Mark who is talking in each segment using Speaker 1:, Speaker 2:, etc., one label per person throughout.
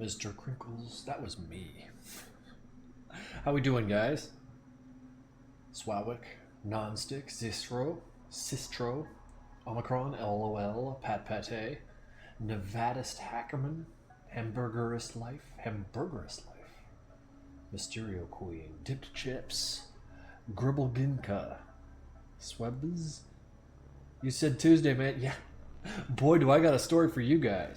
Speaker 1: Mr. Krinkels, that was me. How we doing, guys? Swawick, Nonstick, Sistro, Omicron, LOL, Pat Pate, Nevadist Hackerman, Hamburgerist Life, Mysterio Queen, Dipped Chips, Gribbleginka, Swebs. You said Tuesday, man. Yeah. Boy, do I got a story for you guys.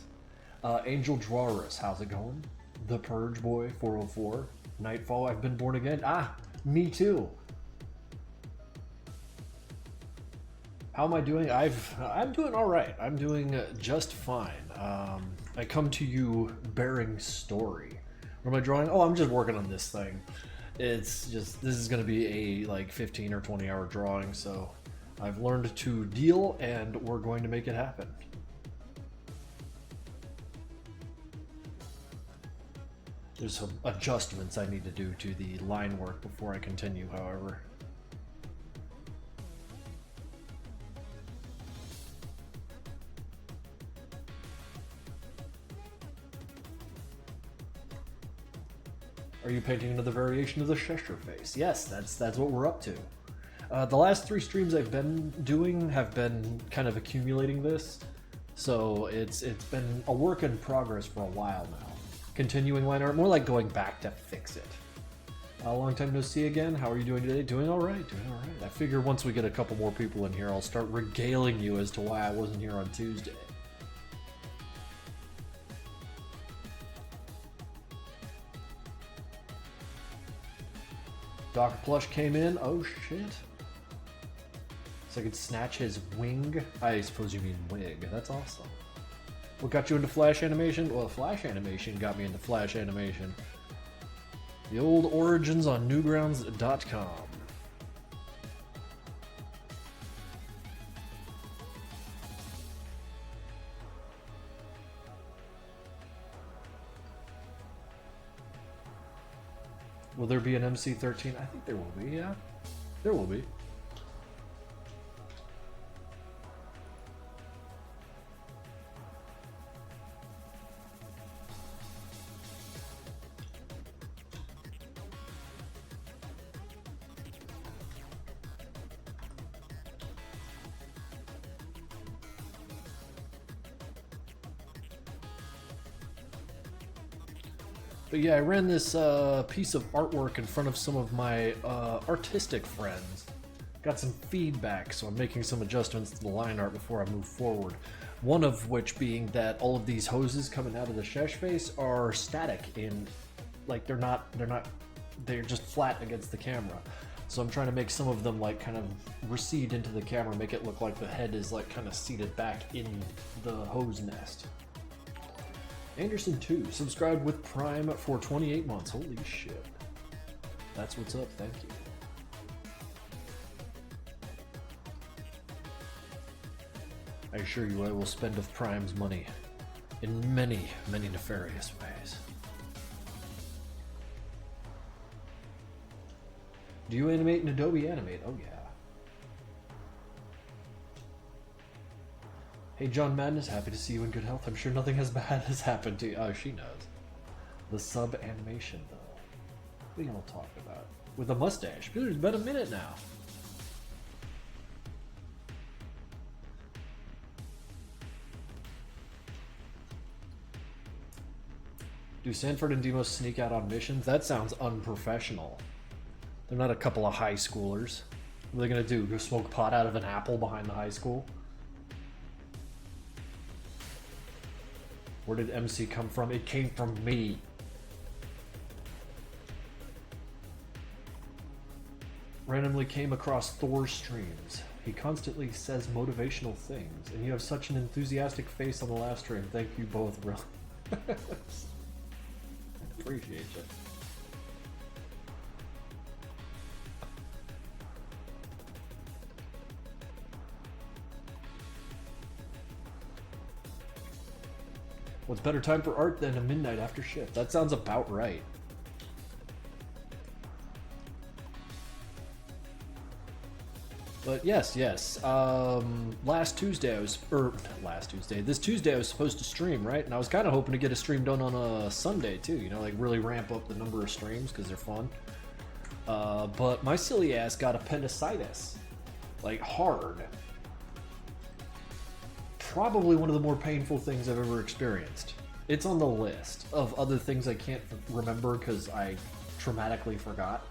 Speaker 1: Angel Drawrus, how's it going? The Purge Boy, 404. Nightfall, I've been born again. Ah, me too. How am I doing? I'm doing all right. I'm doing just fine. I come to you bearing story. What am I drawing? Oh, I'm just working on this thing. It's just, this is going to be a like 15 or 20 hour drawing, so I've learned to deal and we're going to make it happen. There's some adjustments I need to do to the line work before I continue, however. Are you painting another variation of the Cheshire face? Yes, that's what we're up to. The last 3 streams I've been doing have been kind of accumulating this, so it's been a work in progress for a while now. Continuing line art, more like going back to fix it. A long time no see again. How are you doing today? Doing all right, doing all right. I figure once we get a couple more people in here, I'll start regaling you as to why I wasn't here on Tuesday. Dr. Plush came in. Oh shit. So I could snatch his wing. I suppose you mean wig. That's awesome. What got you into Flash animation? Well, Flash animation got me into Flash animation. The old origins on newgrounds.com. Will there be an MC13? I think there will be, yeah. There will be. But yeah, I ran this piece of artwork in front of some of my artistic friends. Got some feedback, so I'm making some adjustments to the line art before I move forward. One of which being that all of these hoses coming out of the Shesh face are static in, like they're just flat against the camera. So I'm trying to make some of them like kind of recede into the camera, make it look like the head is like kind of seated back in the hose nest. Anderson 2 subscribed with Prime for 28 months. Holy shit. That's what's up, thank you. I assure you I will spend of Prime's money in many, many nefarious ways. Do you animate in Adobe Animate? Oh yeah. Hey John Madness, happy to see you in good health. I'm sure nothing as bad has happened to you. Oh, she knows. The sub animation though. What are you all talking about? With a mustache. It's been a minute now. Do Sanford and Demos sneak out on missions? That sounds unprofessional. They're not a couple of high schoolers. What are they gonna do? Go smoke pot out of an apple behind the high school? Where did MC come from? It came from me. Randomly came across Thor's streams. He constantly says motivational things, and you have such an enthusiastic face on the last stream. Thank you both, really. Appreciate you. What's better time for art than a midnight after shift? That sounds about right. But yes, last Tuesday this Tuesday I was supposed to stream, right? And I was kind of hoping to get a stream done on a Sunday too, you know, like really ramp up the number of streams because they're fun. But my silly ass got appendicitis, like hard. Probably one of the more painful things I've ever experienced. It's on the list of other things I can't remember because I traumatically forgot.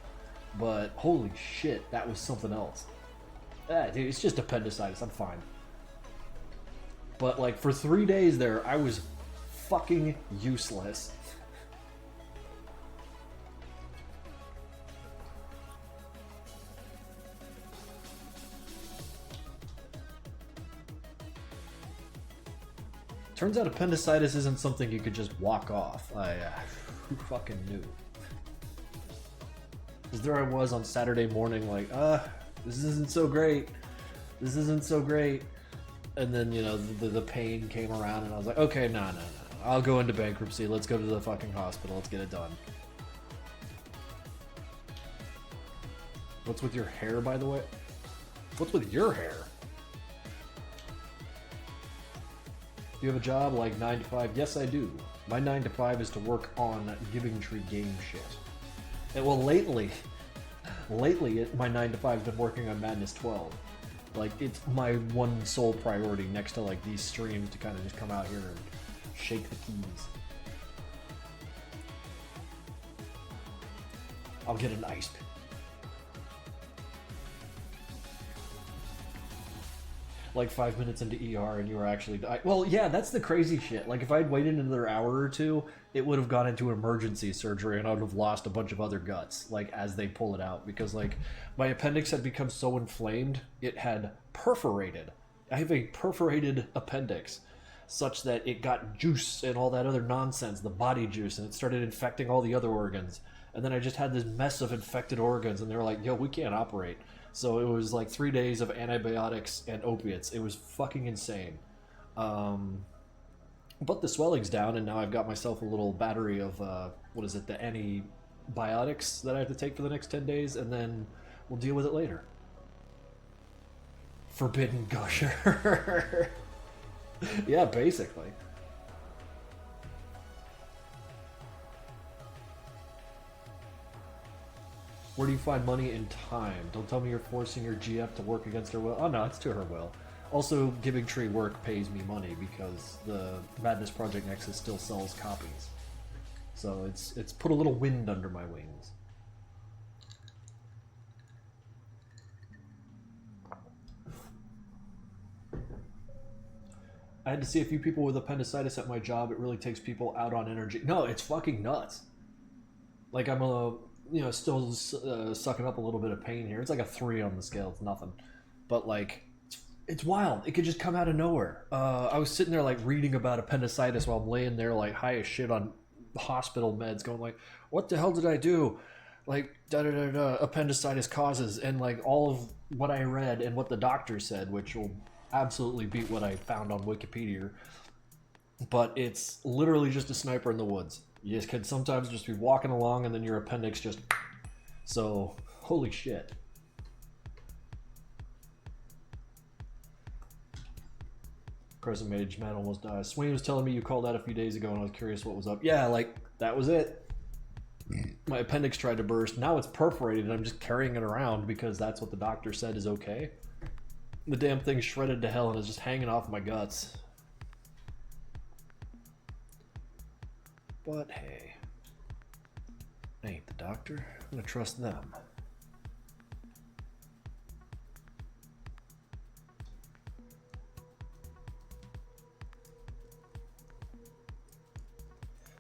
Speaker 1: But holy shit, that was something else. Dude, it's just appendicitis, I'm fine. But like for 3 days there, I was fucking useless. Turns out appendicitis isn't something you could just walk off. Who fucking knew? Because there I was on Saturday morning like, this isn't so great. This isn't so great. And then, you know, the pain came around and I was like, okay, no. I'll go into bankruptcy. Let's go to the fucking hospital. Let's get it done. What's with your hair, by the way? What's with your hair? Do you have a job like 9 to 5? Yes, I do. My 9 to 5 is to work on Giving Tree game shit. And well, lately, my 9 to 5 has been working on Madness 12. Like, it's my one sole priority next to, like, these streams to kind of just come out here and shake the keys. I'll get an ice pick. Like 5 minutes into ER and you were actually... Well, yeah, that's the crazy shit. Like, if I'd waited another hour or two, it would have gone into emergency surgery and I would have lost a bunch of other guts, like, as they pull it out. Because, like, my appendix had become so inflamed, it had perforated. I have a perforated appendix, such that it got juice and all that other nonsense, the body juice, and it started infecting all the other organs. And then I just had this mess of infected organs, and they were like, yo, we can't operate. So it was like 3 days of antibiotics and opiates. It was fucking insane. But the swelling's down, and now I've got myself a little battery of, the antibiotics that I have to take for the next 10 days, and then we'll deal with it later. Forbidden gusher. Yeah, basically. Where do you find money and time? Don't tell me you're forcing your GF to work against her will. Oh no, it's to her will. Also, Giving Tree work pays me money because the Madness Project Nexus still sells copies. So it's put a little wind under my wings. I had to see a few people with appendicitis at my job. It really takes people out on energy. No, it's fucking nuts. Like, I'm still sucking up a little bit of pain here. It's like a 3 on the scale. It's nothing. But, like, it's wild. It could just come out of nowhere. I was sitting there, like, reading about appendicitis while I'm laying there, like, high as shit on hospital meds, going like, what the hell did I do? Like, appendicitis causes. And, like, all of what I read and what the doctor said, which will absolutely beat what I found on Wikipedia. But it's literally just a sniper in the woods. You can sometimes just be walking along and then your appendix just... So, holy shit. Crescent Mage man almost died. Swain was telling me you called that a few days ago and I was curious what was up. Yeah, like, that was it. My appendix tried to burst. Now it's perforated and I'm just carrying it around because that's what the doctor said is okay. The damn thing's shredded to hell and is just hanging off my guts. But hey, I ain't the doctor. I'm gonna trust them.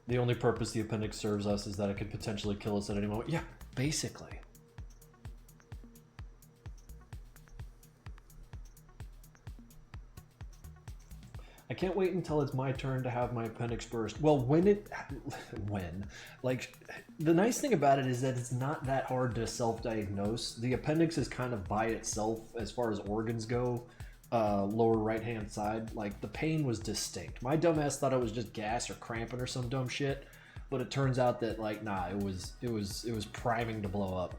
Speaker 1: The only purpose the appendix serves us is that it could potentially kill us at any moment. Yeah, basically. I can't wait until it's my turn to have my appendix burst. Well, like, the nice thing about it is that it's not that hard to self-diagnose. The appendix is kind of by itself as far as organs go, lower right-hand side. Like, the pain was distinct. My dumbass thought it was just gas or cramping or some dumb shit, but it turns out that, like, nah, it was priming to blow up.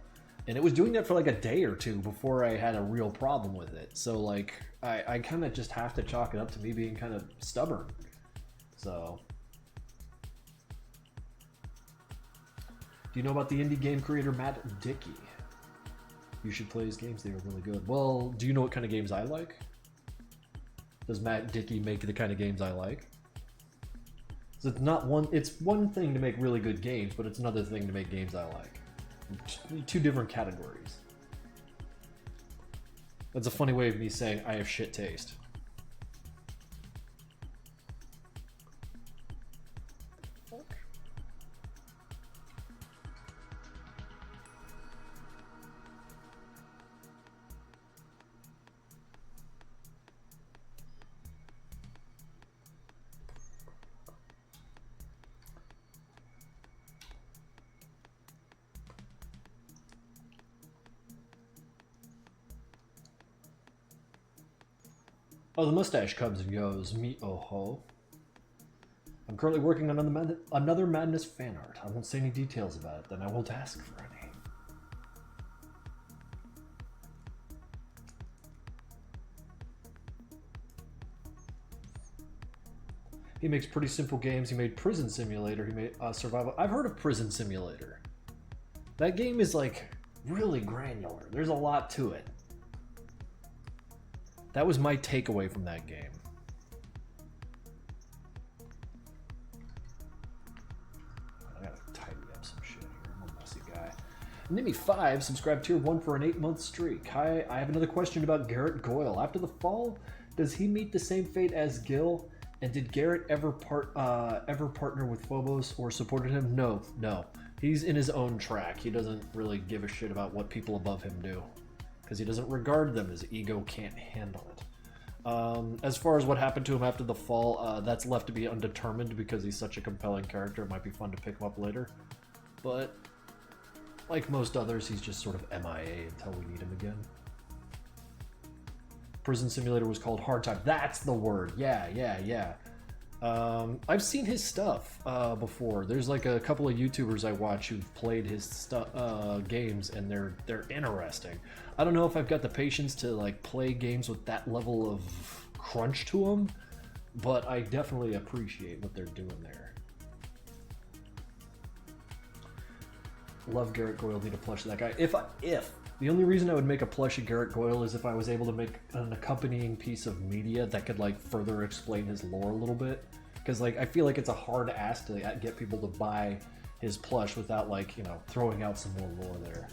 Speaker 1: And it was doing that for like a day or two before I had a real problem with it. So like, I kind of just have to chalk it up to me being kind of stubborn. So, do you know about the indie game creator Matt Dickey? You should play his games, they are really good. Well, do you know what kind of games I like? Does Matt Dickey make the kind of games I like? So it's one thing to make really good games, but it's another thing to make games I like. Two different categories. That's a funny way of me saying I have shit taste. Oh, the mustache comes and goes. Me oh ho. I'm currently working on another Madness fan art. I won't say any details about it, then I won't ask for any. He makes pretty simple games. He made Prison Simulator. He made Survival. I've heard of Prison Simulator. That game is like really granular. There's a lot to it. That was my takeaway from that game. I gotta tidy up some shit here. I'm a messy guy. Nimmy5 subscribed tier 1 for an 8-month streak. Hi, I have another question about Garrett Goyle. After the fall, does he meet the same fate as Gil? And did Garrett ever partner with Phobos or supported him? No. He's in his own track. He doesn't really give a shit about what people above him do, because he doesn't regard them. His ego can't handle it. As far as what happened to him after the fall, that's left to be undetermined because he's such a compelling character. It might be fun to pick him up later. But like most others, he's just sort of MIA until we need him again. Prison Simulator was called Hard Time. That's the word. Yeah. I've seen his stuff before. There's like a couple of YouTubers I watch who've played his games, and they're interesting. I don't know if I've got the patience to like play games with that level of crunch to them, but I definitely appreciate what they're doing there. Love Garrett Goyle. Need a plush of that guy. If the only reason I would make a plush of Garrett Goyle is if I was able to make an accompanying piece of media that could like further explain his lore a little bit. Because like I feel like it's a hard ask to get people to buy his plush without like, you know, throwing out some more lore there.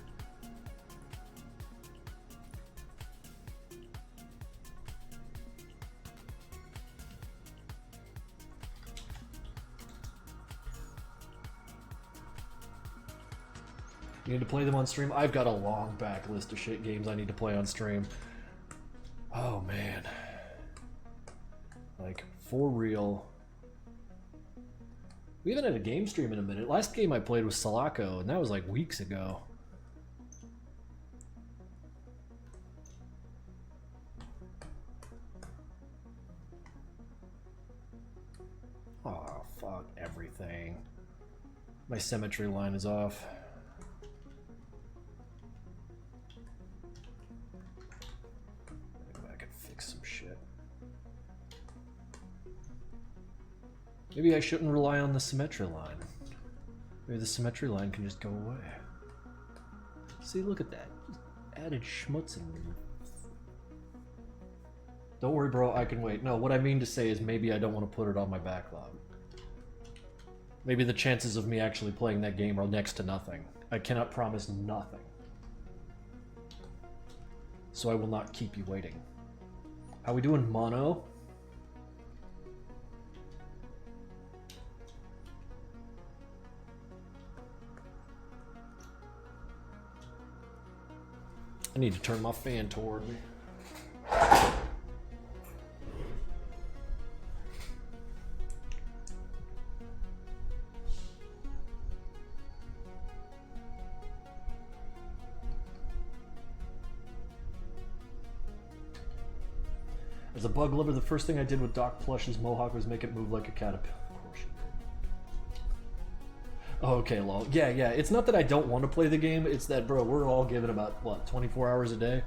Speaker 1: You need to play them on stream? I've got a long back list of shit games I need to play on stream. Oh man. Like, for real. We haven't had a game stream in a minute. Last game I played was Sulaco, and that was like weeks ago. Oh, fuck everything. My symmetry line is off. Maybe I shouldn't rely on the symmetry line. Maybe the symmetry line can just go away. See, look at that. Just added schmutzing. Don't worry, bro, I can wait. No, what I mean to say is maybe I don't want to put it on my backlog. Maybe the chances of me actually playing that game are next to nothing. I cannot promise nothing. So I will not keep you waiting. How we doing, Mono? I need to turn my fan toward me. As a bug lover, the first thing I did with Doc Plush's mohawk was make it move like a caterpillar. Of course you did. Oh, okay, lol. Yeah, it's not that I don't want to play the game, it's that, bro, we're all given about, what, 24 hours a day?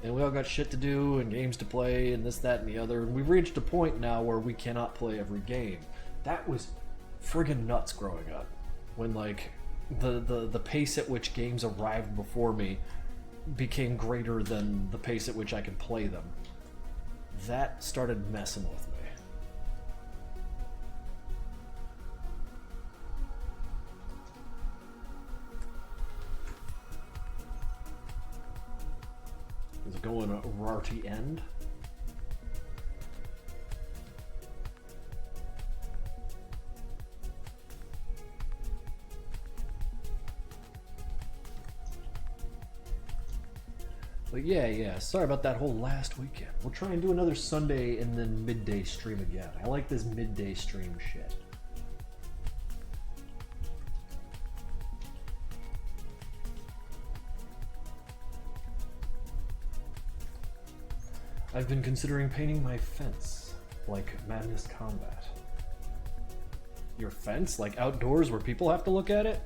Speaker 1: And we all got shit to do and games to play and this, that, and the other. And we've reached a point now where we cannot play every game. That was friggin' nuts growing up. When, like, the pace at which games arrived before me became greater than the pace at which I could play them. That started messing with me. Is it going RT end? But yeah, sorry about that whole last weekend. We'll try and do another Sunday and then midday stream again. I like this midday stream shit. I've been considering painting my fence like Madness Combat. Your fence? Like outdoors where people have to look at it?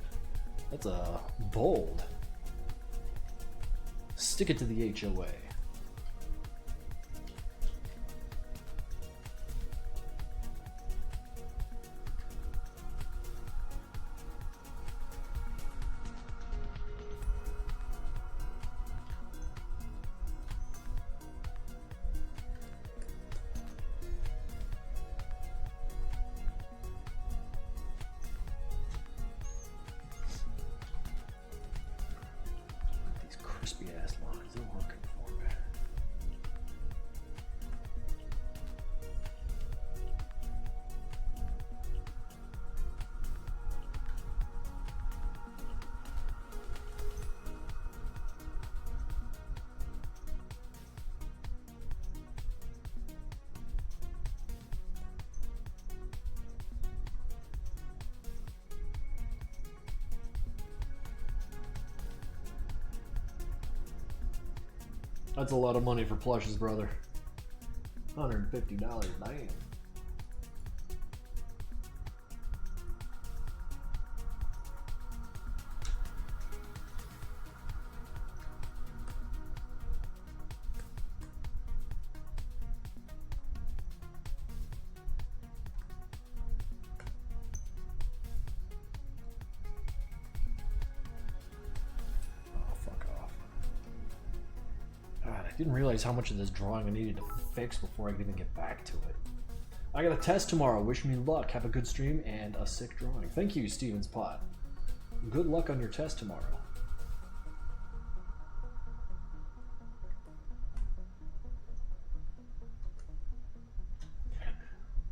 Speaker 1: That's bold. Stick it to the HOA. That's a lot of money for plushes, brother. $150, damn. Didn't realize how much of this drawing I needed to fix before I could even get back to it. I got a test tomorrow. Wish me luck. Have a good stream and a sick drawing. Thank you, Steven's Pot. Good luck on your test tomorrow.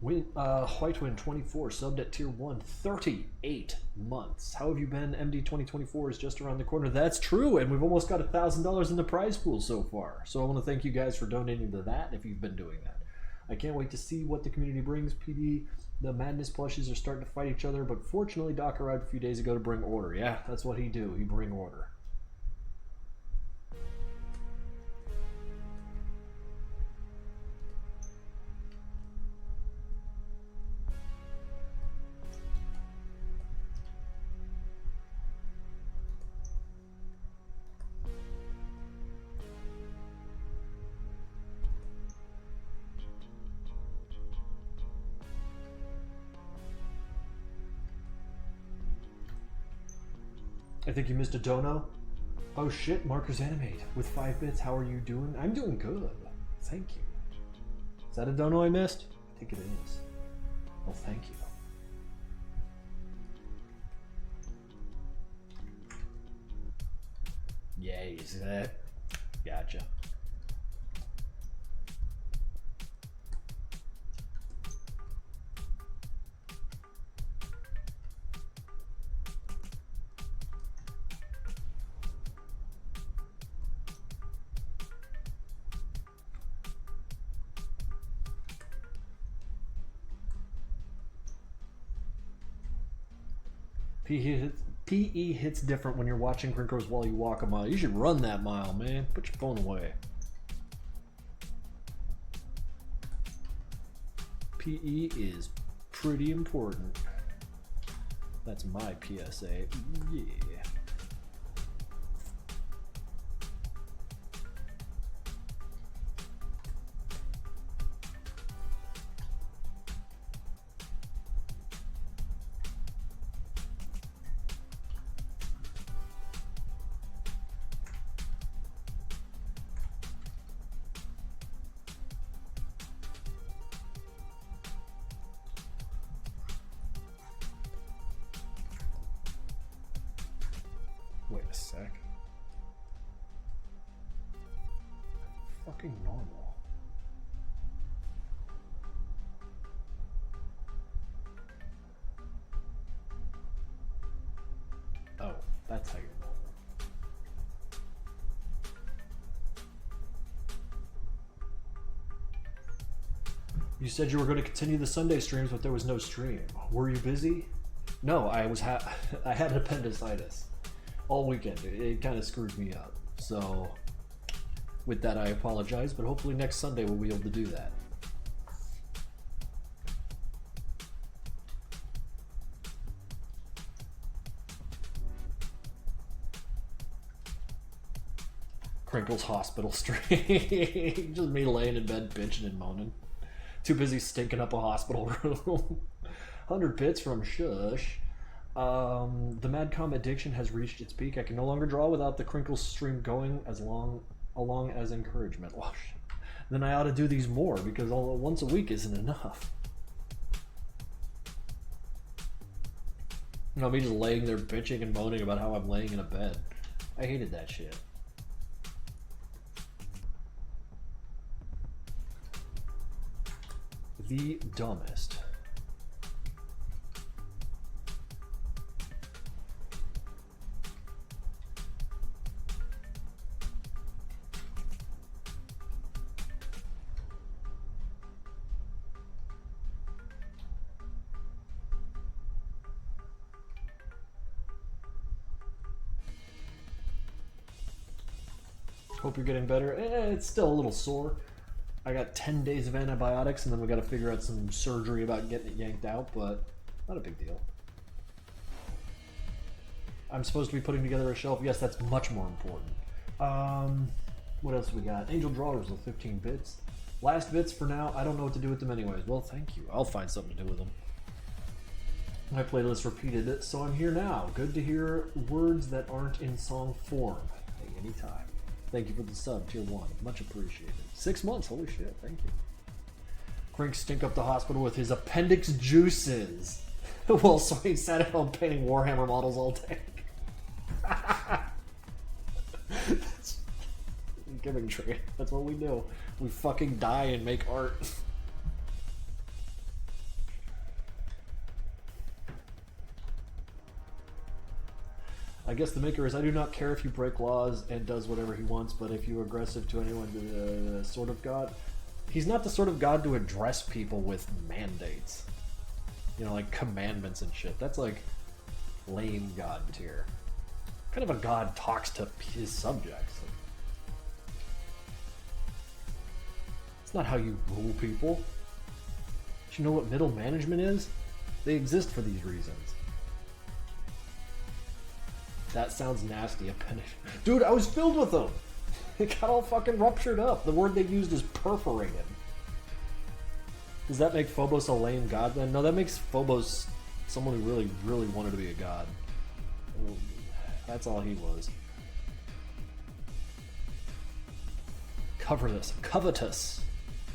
Speaker 1: Whitewind 24 subbed at tier 1, 38 months. How have you been? MD 2024 is just around the corner. That's true, and we've almost got $1,000 in the prize pool so far. So I want to thank you guys for donating to that if you've been doing that. I can't wait to see what the community brings. PD, the Madness plushies are starting to fight each other, but fortunately Doc arrived a few days ago to bring order. Yeah, that's what he do. He bring order. I think you missed a dono. Oh shit, Markers Animate with 5 bits. How are you doing? I'm doing good. Thank you. Is that a dono I missed? I think it is. Well, thank you. Yeah, you see that? Gotcha. PE hits different when you're watching Krinkels while you walk a mile. You should run that mile, man. Put your phone away. PE is pretty important. That's my PSA. Yeah. Wait a sec. Fucking normal. Oh, that's how you're normal. You said you were going to continue the Sunday streams, but there was no stream. Were you busy? No, I had appendicitis all weekend. It kind of screwed me up. So with that, I apologize, but hopefully next Sunday we'll be able to do that. Krinkels hospital stream. Just me laying in bed bitching and moaning. Too busy stinking up a hospital room. 100 bits from Shush. The Madcom addiction has reached its peak. I can no longer draw without the Krinkels stream going along as encouragement. Well, then I ought to do these more because once a week isn't enough. You know, me just laying there bitching and moaning about how I'm laying in a bed. I hated that shit. The dumbest. Hope you're getting better. It's still a little sore. I got 10 days of antibiotics, and then we got to figure out some surgery about getting it yanked out, but not a big deal. I'm supposed to be putting together a shelf. Yes, that's much more important. What else we got? Angel Drawers with 15 bits. Last bits for now. I don't know what to do with them anyways. Well, thank you. I'll find something to do with them. My playlist repeated it, so I'm here now. Good to hear words that aren't in song form. Hey, anytime. Thank you for the sub, tier 1. Much appreciated. 6 months, holy shit, thank you. Crink stink up the hospital with his appendix juices. Well, so he sat at home painting Warhammer models all day. That's giving trade. That's what we do. We fucking die and make art. I guess the maker is, I do not care if you break laws and does whatever he wants, but if you're aggressive to anyone, the sort of god. He's not the sort of god to address people with mandates. You know, like commandments and shit. That's like lame god tier. What kind of a god talks to his subjects? Like, it's not how you rule people. Do you know what middle management is? They exist for these reasons. That sounds nasty. Dude, I was filled with them. It got all fucking ruptured up. The word they used is perforated. Does that make Phobos a lame god then? No, that makes Phobos someone who really, really wanted to be a god. That's all he was. Covetous.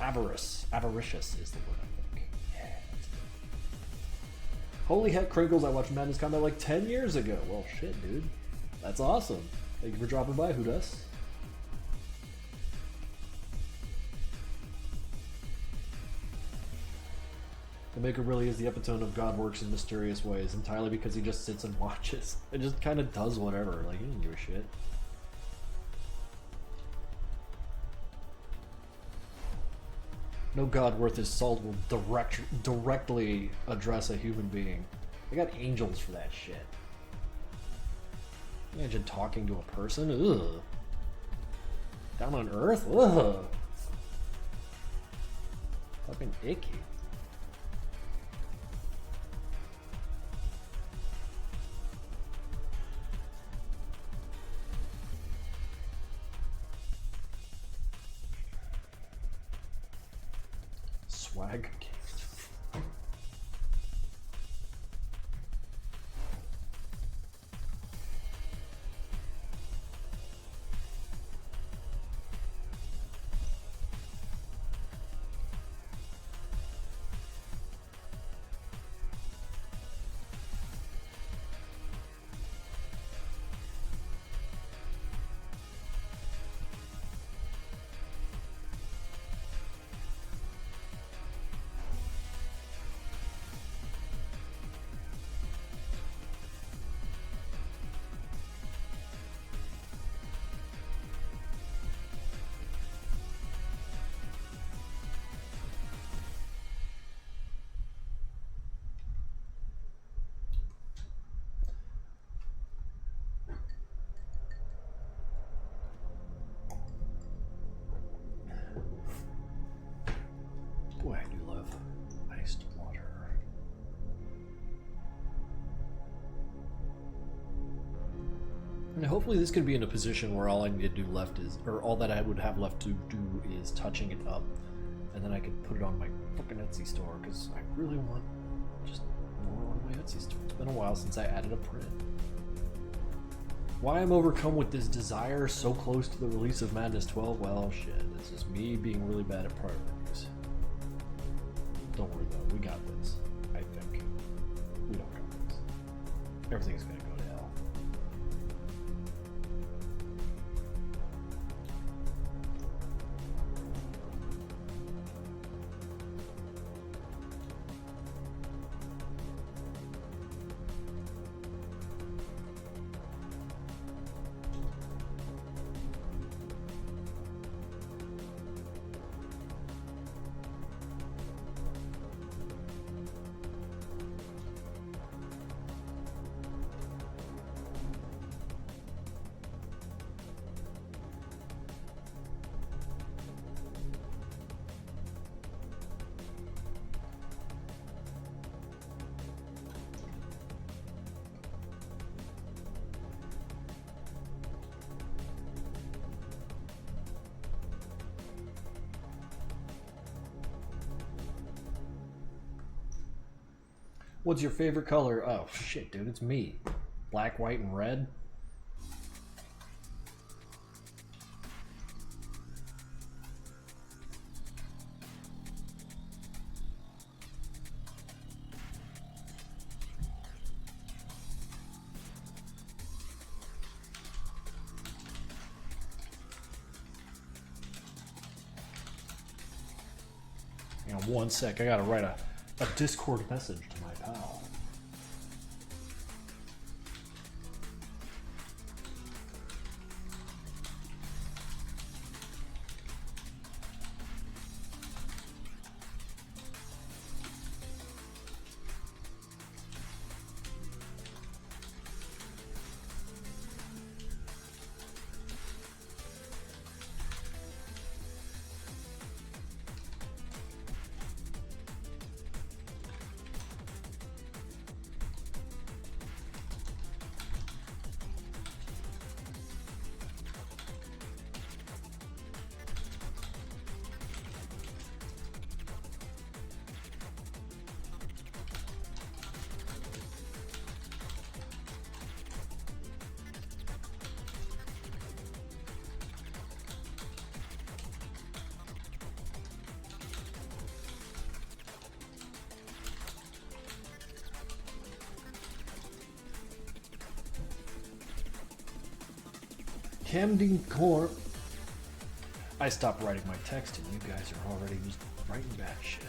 Speaker 1: Avaricious is the word, I think. Yeah. Holy heck, Krinkels, I watched Madness Combat like 10 years ago. Well, shit, dude. That's awesome. Thank you for dropping by, Who Does? The Maker really is the epitome of God works in mysterious ways, entirely because he just sits and watches. It just kind of does whatever, like, he didn't give a shit. No god worth his salt will directly address a human being. They got angels for that shit. Imagine talking to a person? Ugh. Down on Earth? Ugh. Fucking icky. swag gift. Boy, I do love iced water. And hopefully this could be in a position where all I need to do left is, or all that I would have left to do is touching it up, and then I could put it on my fucking Etsy store, because I really want just more on my Etsy store. It's been a while since I added a print. Why I'm overcome with this desire so close to the release of Madness 12? Well, shit, this is me being really bad at priorities. Don't worry though, we got this. I think. We don't got this. Everything's gonna go to hell. What's your favorite color? Oh shit, dude, it's me. Black, white, and red. Hang on one sec, I gotta write a Discord message to my pal. Camden Corp. I stopped writing my text and you guys are already just writing bad shit.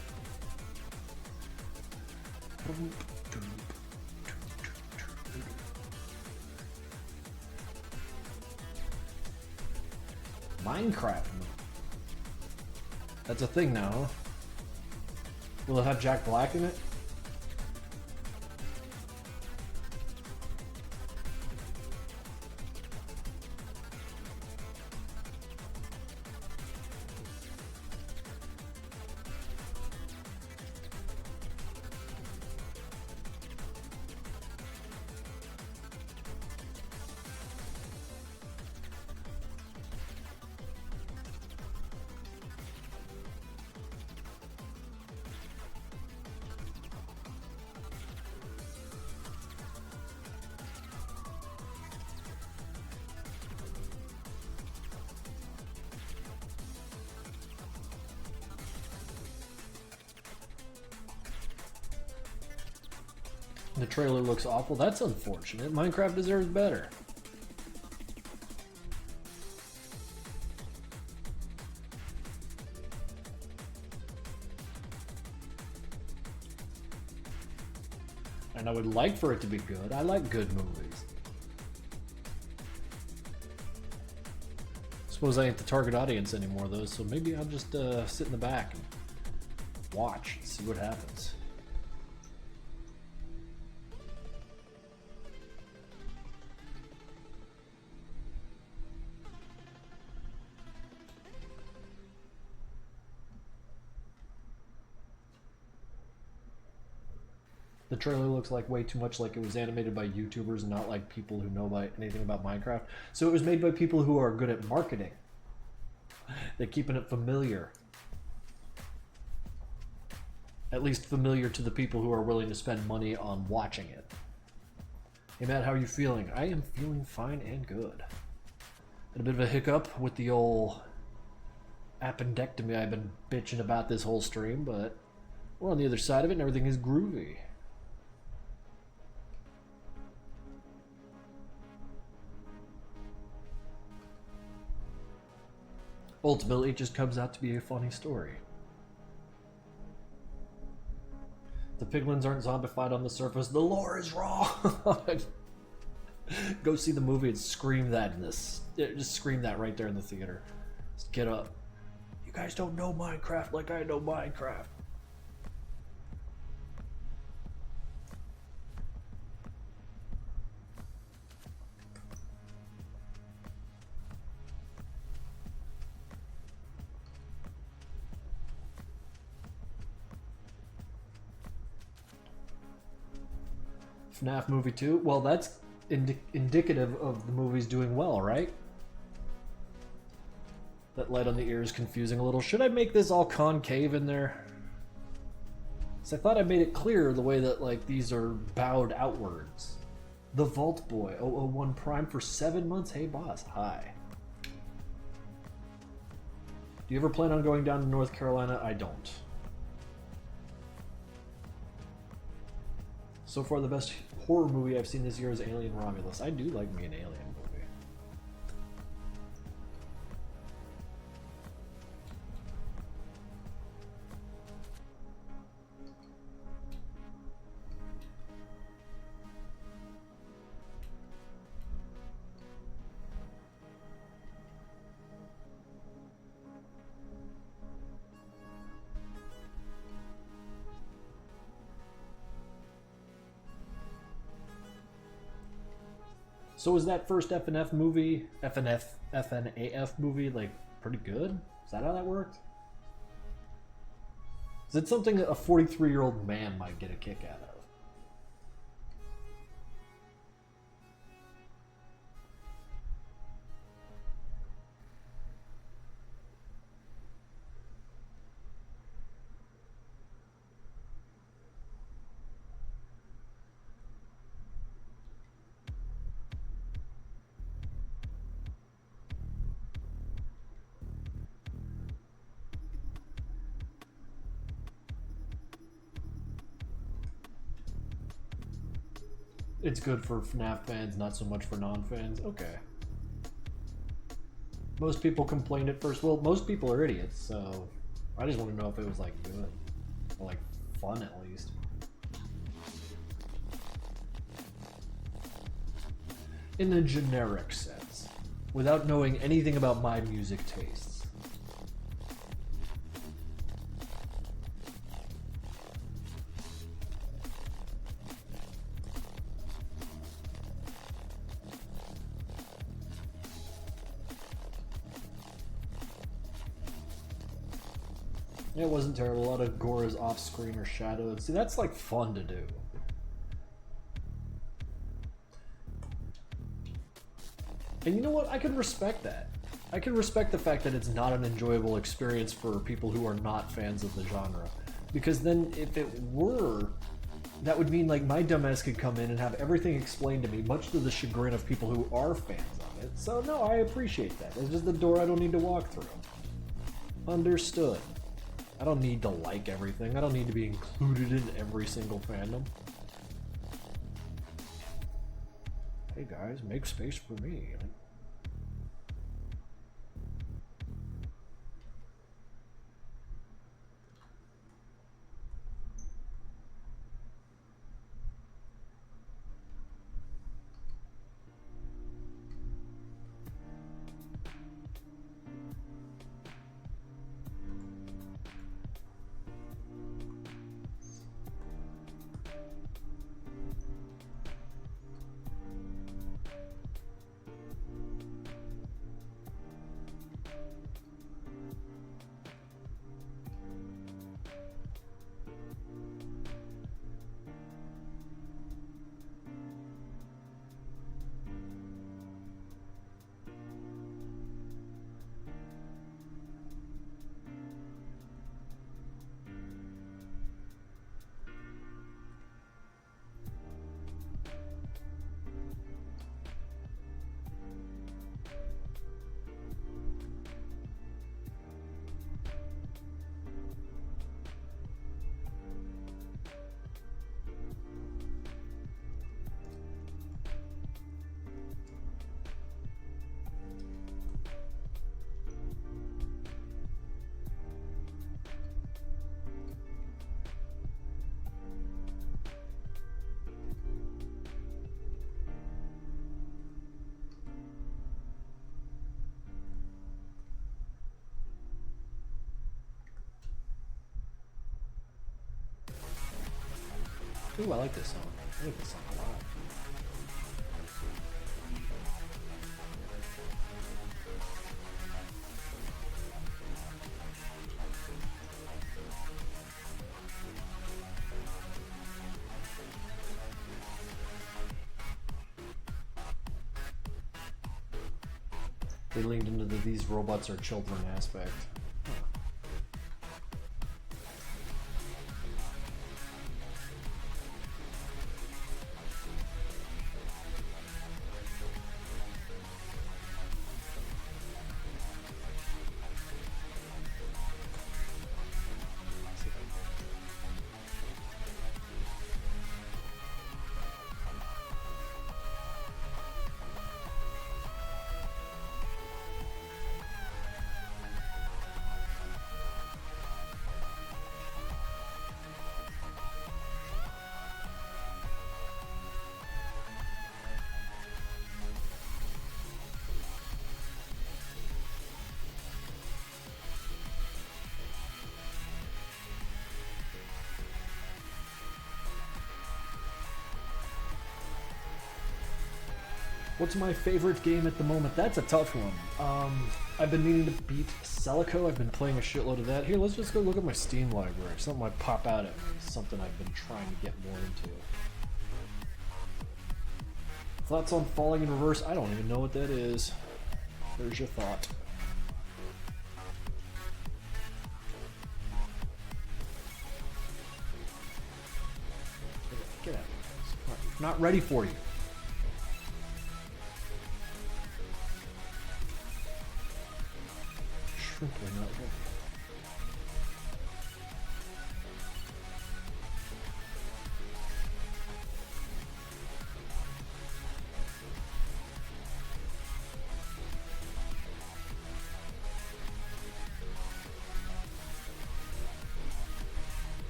Speaker 1: Minecraft. That's a thing now, huh? Will it have Jack Black in it? The trailer looks awful. That's unfortunate. Minecraft deserves better. And I would like for it to be good. I like good movies. Suppose I ain't the target audience anymore though, so maybe I'll just sit in the back and watch and see what happens. The trailer looks like way too much like it was animated by YouTubers and not like people who know anything about Minecraft. So it was made by people who are good at marketing. They're keeping it familiar. At least familiar to the people who are willing to spend money on watching it. Hey Matt, how are you feeling? I am feeling fine and good. Had a bit of a hiccup with the old appendectomy I've been bitching about this whole stream, but we're on the other side of it and everything is groovy. Ultimately, it just comes out to be a funny story. The piglins aren't zombified on the surface. The lore is wrong. Go see the movie and scream that in this. Just scream that right there in the theater. Just get up. You guys don't know Minecraft like I know Minecraft. FNAF movie 2? Well, that's indicative of the movies doing well, right? That light on the ear is confusing a little. Should I make this all concave in there? So I thought I made it clear the way that like these are bowed outwards. The Vault Boy 001 Prime for 7 months. Hey boss, hi. Do you ever plan on going down to North Carolina? I don't. So far, the best horror movie I've seen this year is Alien Romulus. I do like me an Alien movie. So was that first FNF movie, FNAF movie, like, pretty good? Is that how that worked? Is it something that a 43-year-old man might get a kick out of? It's good for FNAF fans, not so much for non-fans. Okay. Most people complained at first. Well, most people are idiots, so I just want to know if it was like good, or like fun at least. In a generic sense, without knowing anything about my music tastes. It wasn't terrible. A lot of gore is off screen or shadowed. See, that's like fun to do. And you know what? I can respect that. I can respect the fact that it's not an enjoyable experience for people who are not fans of the genre. Because then if it were, that would mean like my dumbass could come in and have everything explained to me, much to the chagrin of people who are fans of it. So no, I appreciate that. It's just the door I don't need to walk through. Understood. I don't need to like everything. I don't need to be included in every single fandom. Hey guys, make space for me. Ooh, I like this song. I like this song a lot. They leaned into the "these robots are children" aspect. What's my favorite game at the moment? That's a tough one. I've been meaning to beat Celico. I've been playing a shitload of that. Here, let's just go look at my Steam library. Something might pop out at me. Something I've been trying to get more into. Thoughts on Falling in Reverse? I don't even know what that is. There's your thought. Get out of here. Not ready for you. Simply not ready.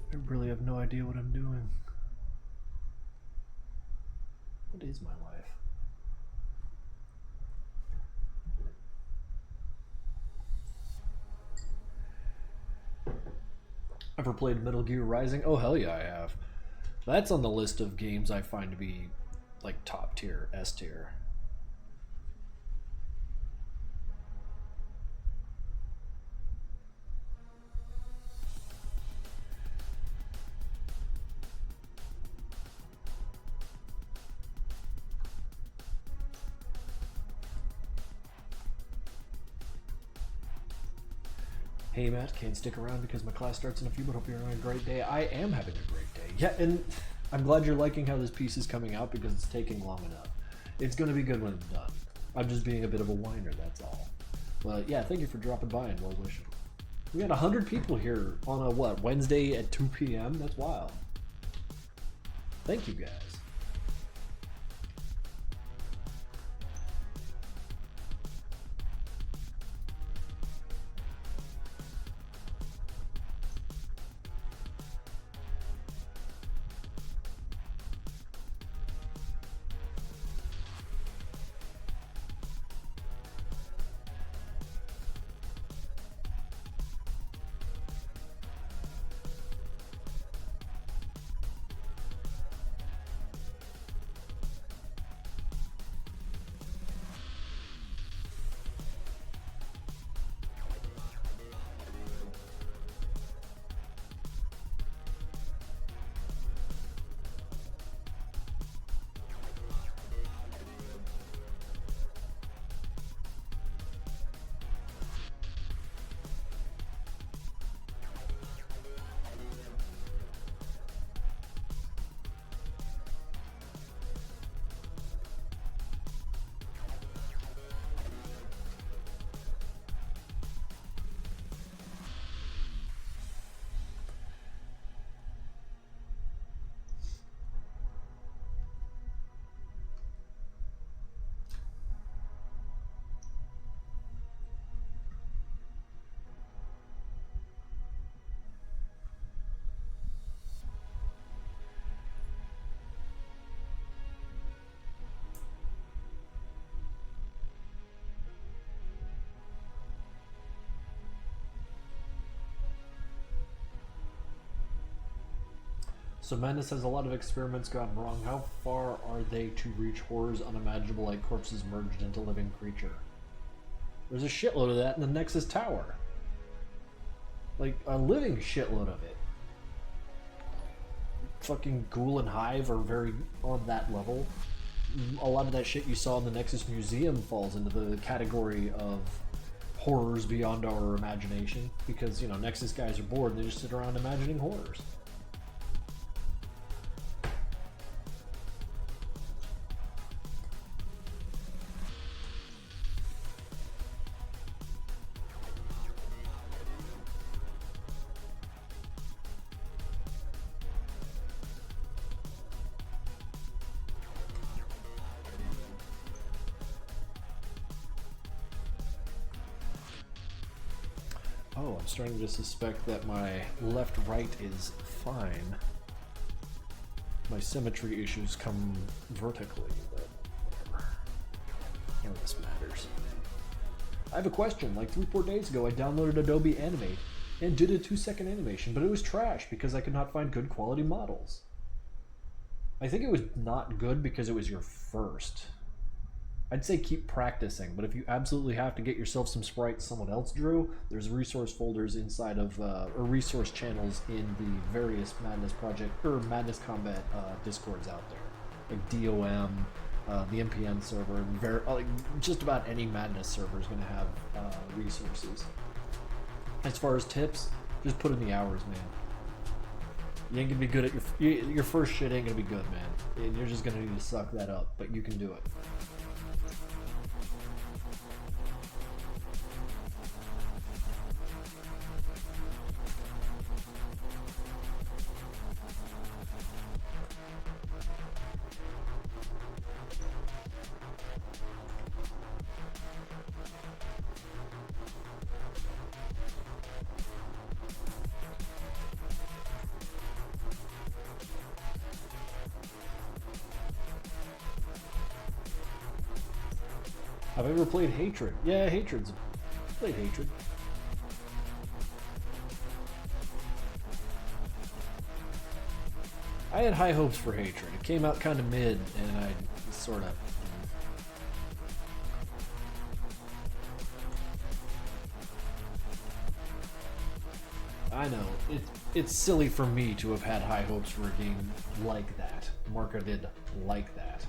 Speaker 1: I really have no idea what I'm doing. What is my life? Ever played Metal Gear Rising? Oh hell yeah, I have. That's on the list of games I find to be like top tier, S tier. Hey Matt, can't stick around because my class starts in a few, but hope you're having a great day. I am having a great day. Yeah, and I'm glad you're liking how this piece is coming out because it's taking long enough. It's going to be good when it's done. I'm just being a bit of a whiner, that's all. But yeah, thank you for dropping by and well wishing. We got 100 people here on a, what, Wednesday at 2 p.m.? That's wild. Thank you guys. So Madness has a lot of experiments gone wrong. How far are they to reach horrors unimaginable like corpses merged into living creature? There's a shitload of that in the Nexus Tower. Like, a living shitload of it. Fucking Ghoul and Hive are very on that level. A lot of that shit you saw in the Nexus Museum falls into the category of horrors beyond our imagination. Because, you know, Nexus guys are bored and they just sit around imagining horrors. Oh, I'm starting to suspect that my left-right is fine. My symmetry issues come vertically, but whatever. None of this matters. I have a question. Like 3-4 days ago, I downloaded Adobe Animate and did a 2-second animation, but it was trash because I could not find good quality models. I think it was not good because it was your first. I'd say keep practicing, but if you absolutely have to get yourself some sprites someone else drew, there's resource folders inside of, or resource channels in the various Madness Project, or Madness Combat Discords out there. Like DOM, the MPN server, and like just about any Madness server is going to have resources. As far as tips, just put in the hours, man. You ain't going to be good at your first shit ain't going to be good, man. And you're just going to need to suck that up, but you can do it. Have I ever played Hatred? Yeah, Hatred's played Hatred. I had high hopes for Hatred. It came out kind of mid, and I sort of... I know, it's silly for me to have had high hopes for a game like that, marketed like that.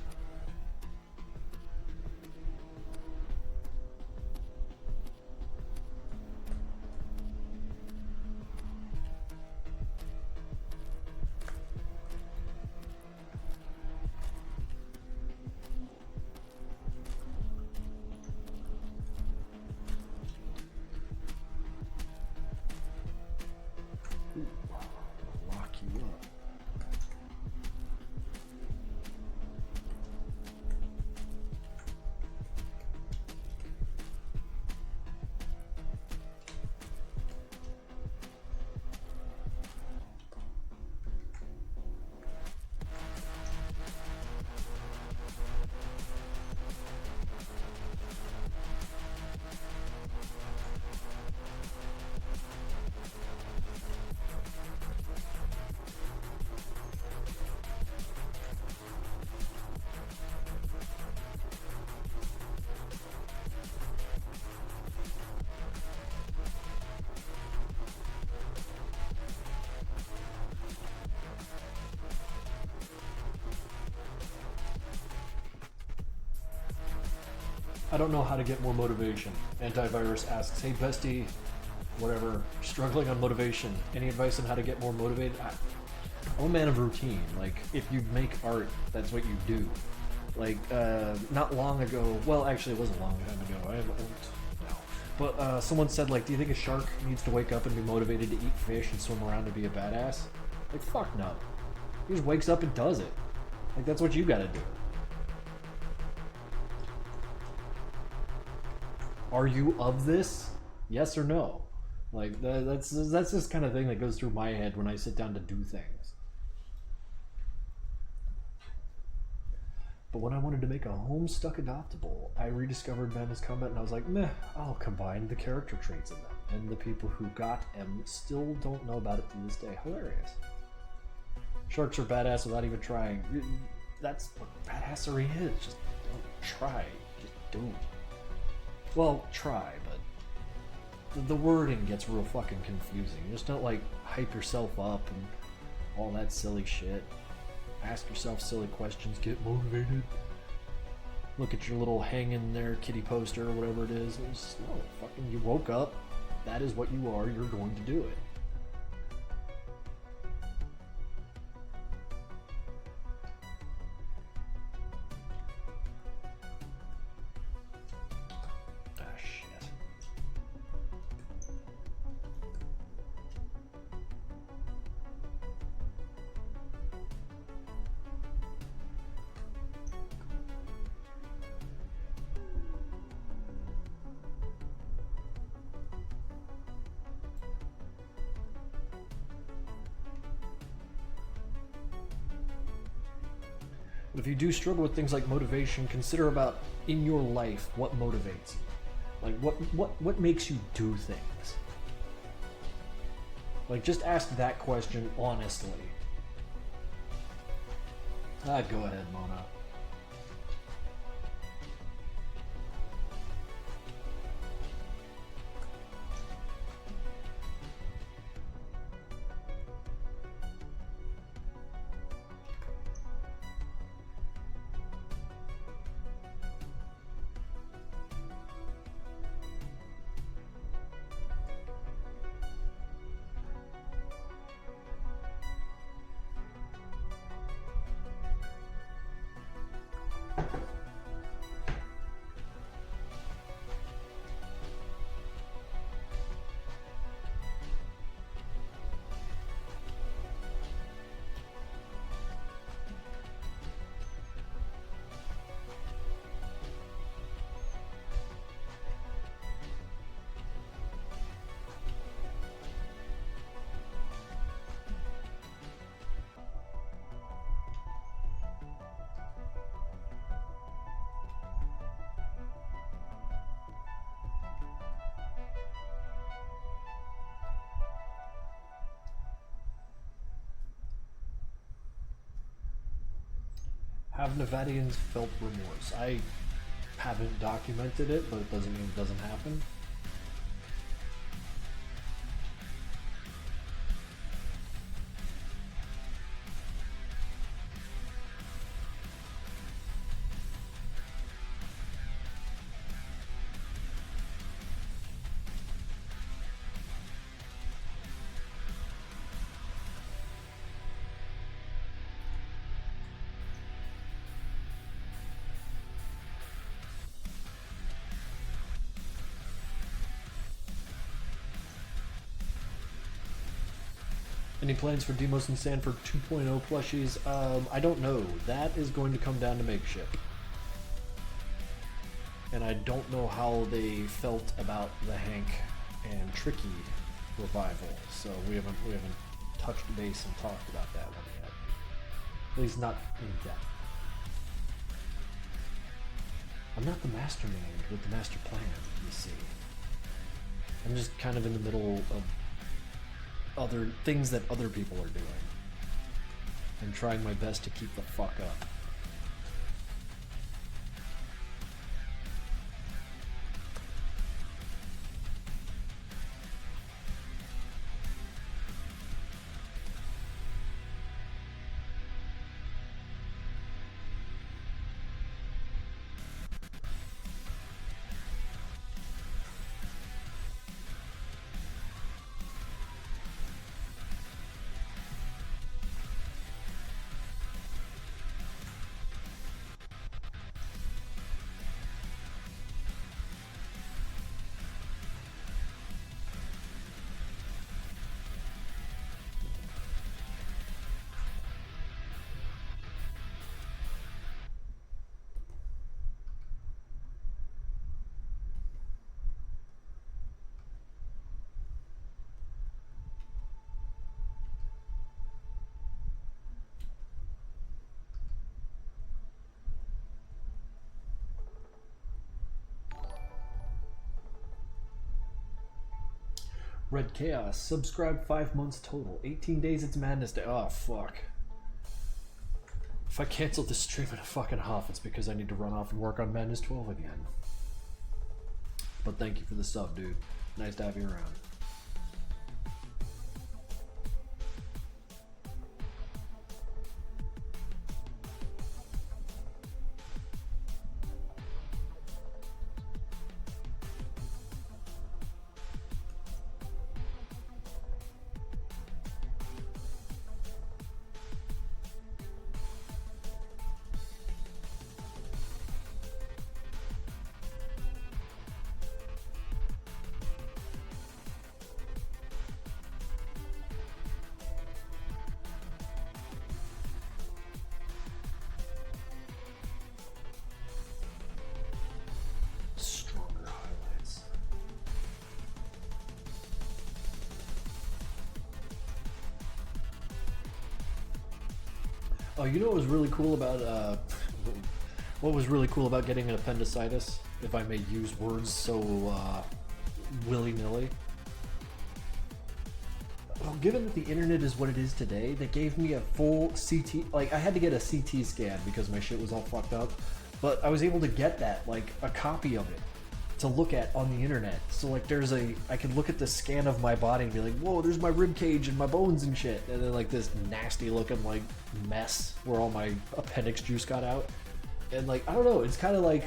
Speaker 1: I don't know how to get more motivation. Antivirus asks, hey bestie, whatever, struggling on motivation. Any advice on how to get more motivated? I'm a man of routine. Like, if you make art, that's what you do. Like, not long ago, well, actually it was a long time ago, I am old now. But someone said, like, do you think a shark needs to wake up and be motivated to eat fish and swim around and be a badass? Like, fuck no. He just wakes up and does it. Like, that's what you gotta do. Are you of this? Yes or no? Like, that's this kind of thing that goes through my head when I sit down to do things. But when I wanted to make a Homestuck adoptable, I rediscovered Madness Combat and I was like, meh, I'll combine the character traits in them. And the people who got them still don't know about it to this day. Hilarious. Sharks are badass without even trying. That's what badassery is. Just don't try. Just do. Well, try, but the wording gets real fucking confusing. Just don't, like, hype yourself up and all that silly shit. Ask yourself silly questions, get motivated. Look at your little hang in there kitty poster or whatever it is. It's, no, fucking, you woke up. That is what you are. You're going to do it. If you do struggle with things like motivation, consider about in your life what motivates you. Like what makes you do things. Like just ask that question honestly. Go ahead, Mona. Have Nevadians felt remorse? I haven't documented it, but it doesn't mean it doesn't happen. Any plans for Demos and Sanford 2.0 plushies? I don't know. That is going to come down to Makeship. And I don't know how they felt about the Hank and Tricky revival, so we haven't touched base and talked about that one yet. At least not in depth. I'm not the mastermind with the master plan, you see. I'm just kind of in the middle of other things that other people are doing and trying my best to keep the fuck up. Red Chaos, subscribe 5 months total. 18 days it's Madness Day. Oh, fuck. If I cancel this stream in a fucking huff, it's because I need to run off and work on Madness 12 again. But thank you for the sub, dude. Nice to have you around. Oh, you know what was really cool about getting an appendicitis, if I may use words so willy-nilly? Well, given that the internet is what it is today, they gave me a full CT, like I had to get a CT scan because my shit was all fucked up, but I was able to get that, like a copy of it to look at on the internet. So like I could look at the scan of my body and be like, whoa, there's my rib cage and my bones and shit. And then like this nasty looking like mess where all my appendix juice got out. And like, I don't know, it's kind of like,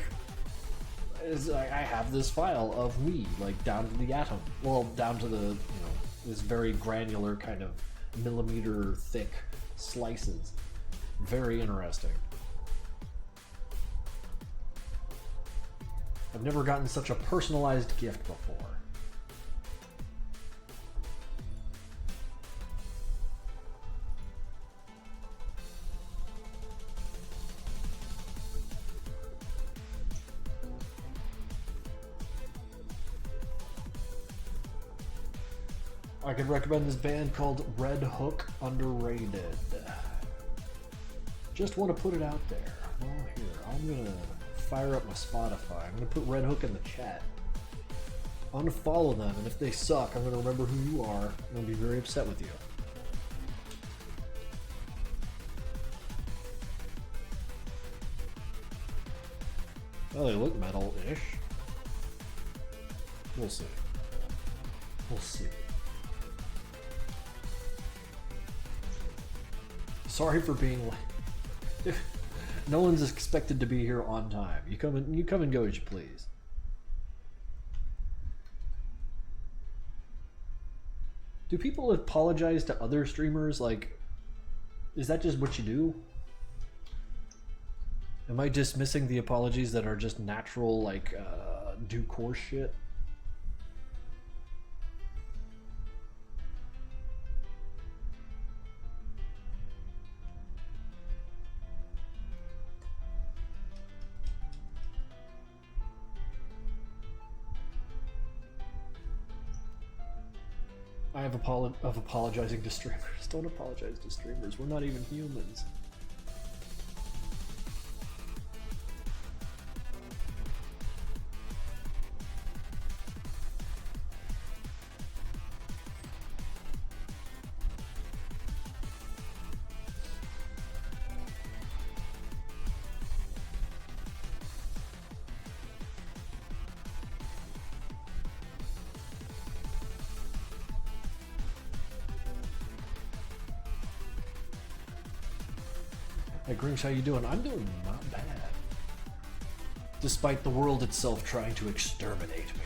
Speaker 1: I have this file of me, like down to the atom. Well, down to the, you know, this very granular kind of millimeter thick slices. Very interesting. I've never gotten such a personalized gift before. I could recommend this band called Red Hook, underrated. Just want to put it out there. Well, here, I'm gonna fire up my Spotify. I'm gonna put Red Hook in the chat. I'm gonna follow them, and if they suck, I'm gonna remember who you are, and I'll be very upset with you. Well, they look metal-ish. We'll see. We'll see. Sorry for being late. No one's expected to be here on time. You come and go as you please. Do people apologize to other streamers? Like, is that just what you do? Am I dismissing the apologies that are just natural, like, due course shit? I have of apologizing to streamers. Don't apologize to streamers. We're not even humans. Hey Grinch, how you doing? I'm doing not bad. Despite the world itself trying to exterminate me.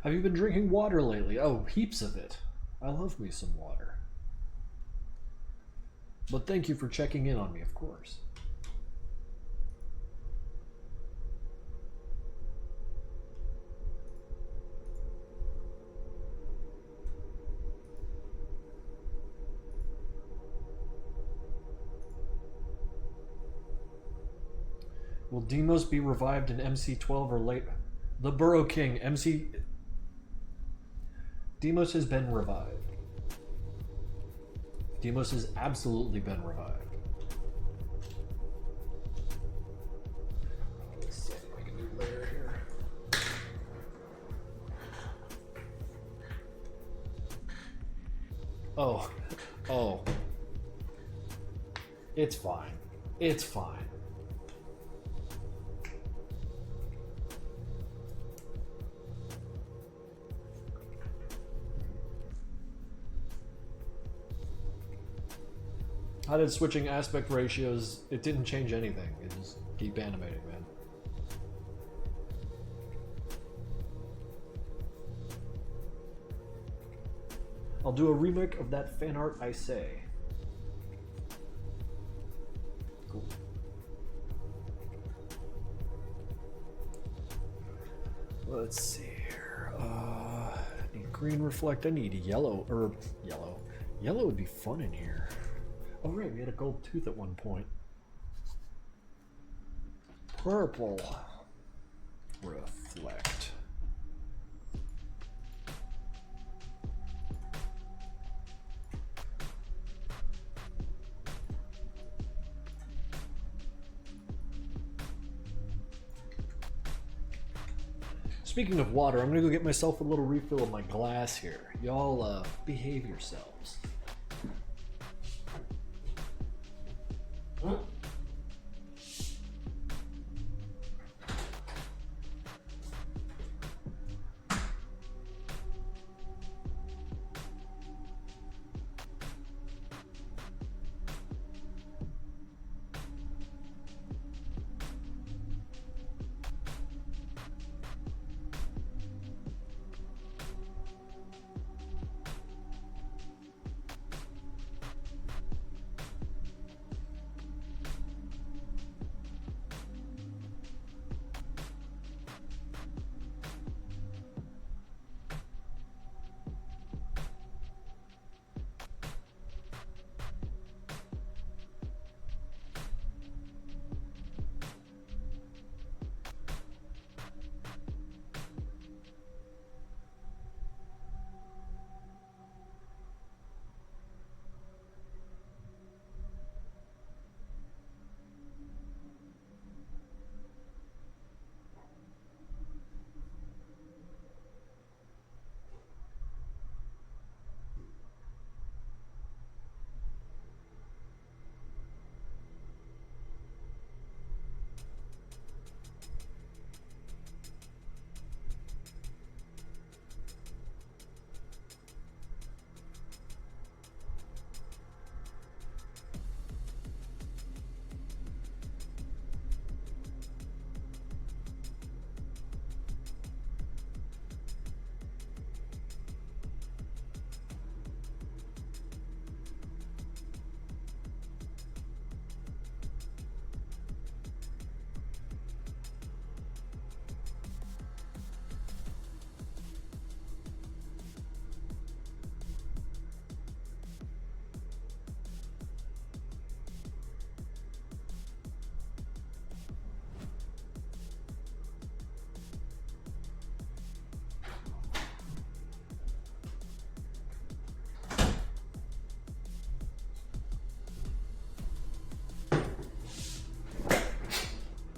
Speaker 1: Have you been drinking water lately? Oh, heaps of it. I love me some water. But thank you for checking in on me, of course. Will Demos be revived in MC12 or late? The Burrow King, MC... Demos has been revived. Demos has absolutely been revived. Let's see if I can do layer here. Oh. Oh. It's fine. It's fine. How did switching aspect ratios? It didn't change anything. It just keep animating, man. I'll do a remake of that fan art I say. Cool. Let's see here. I need green reflect. I need yellow, or yellow. Yellow would be fun in here. Oh right, we had a gold tooth at one point. Purple. Reflect. Speaking of water, I'm gonna go get myself a little refill of my glass here. Y'all, behave yourselves.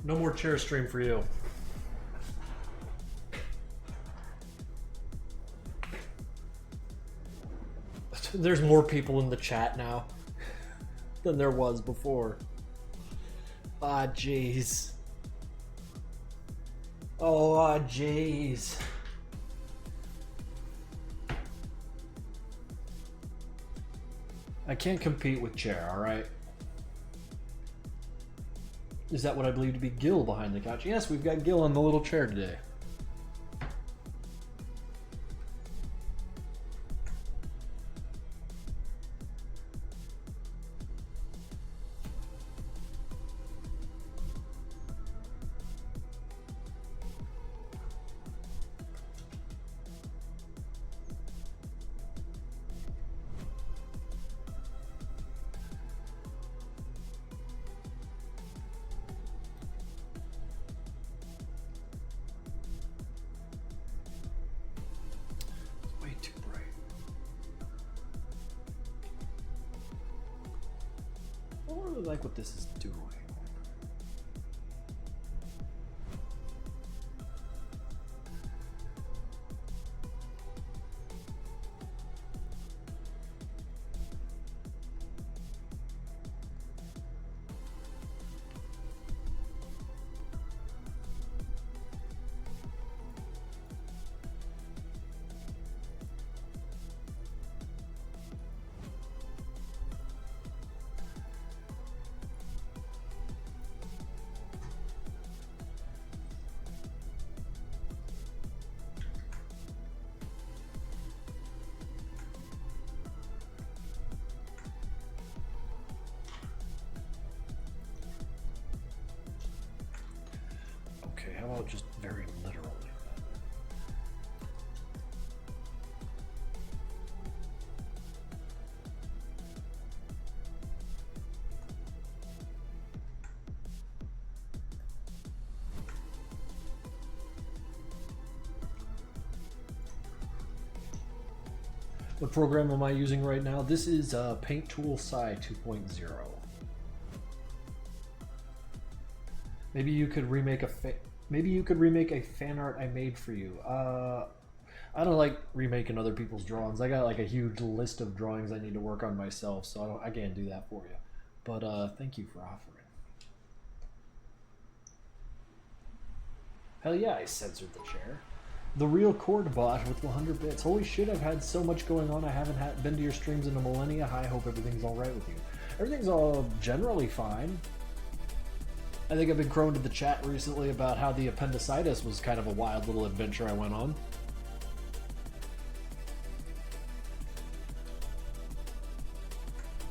Speaker 1: No more chair stream for you. There's more people in the chat now than there was before. Ah, jeez. Oh, ah, jeez. I can't compete with chair, alright? Is that what I believe to be Gil behind the couch? Yes, we've got Gil on the little chair today. really like what this is doing. How about just very literally? What program am I using right now? This is Paint Tool Sci 2.0. Maybe you could remake a fan art I made for you. I don't like remaking other people's drawings. I got like a huge list of drawings I need to work on myself, so I can't do that for you. But thank you for offering. Hell yeah, I censored the chair. The real cord bot with 100 bits. Holy shit, I've had so much going on. I haven't been to your streams in a millennia. Hi, hope everything's all right with you. Everything's all generally fine. I think I've been crowing to the chat recently about how the Appendicitis was kind of a wild little adventure I went on.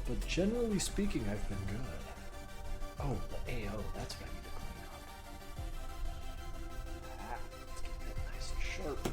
Speaker 1: But generally speaking, I've been good. Oh, the AO, that's what I need to clean up. Let's keep that nice and sharp.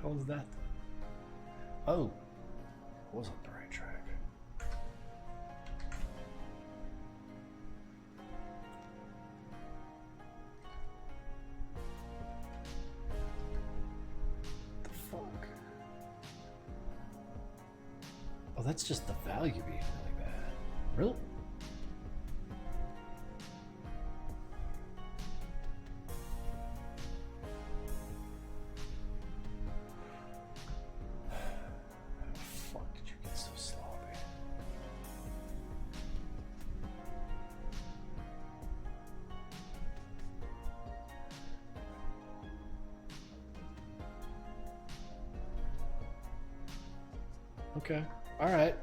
Speaker 1: How was that? Oh, I was on the right track. The fuck? Oh, that's just the value being really bad. Really? Okay. Alright.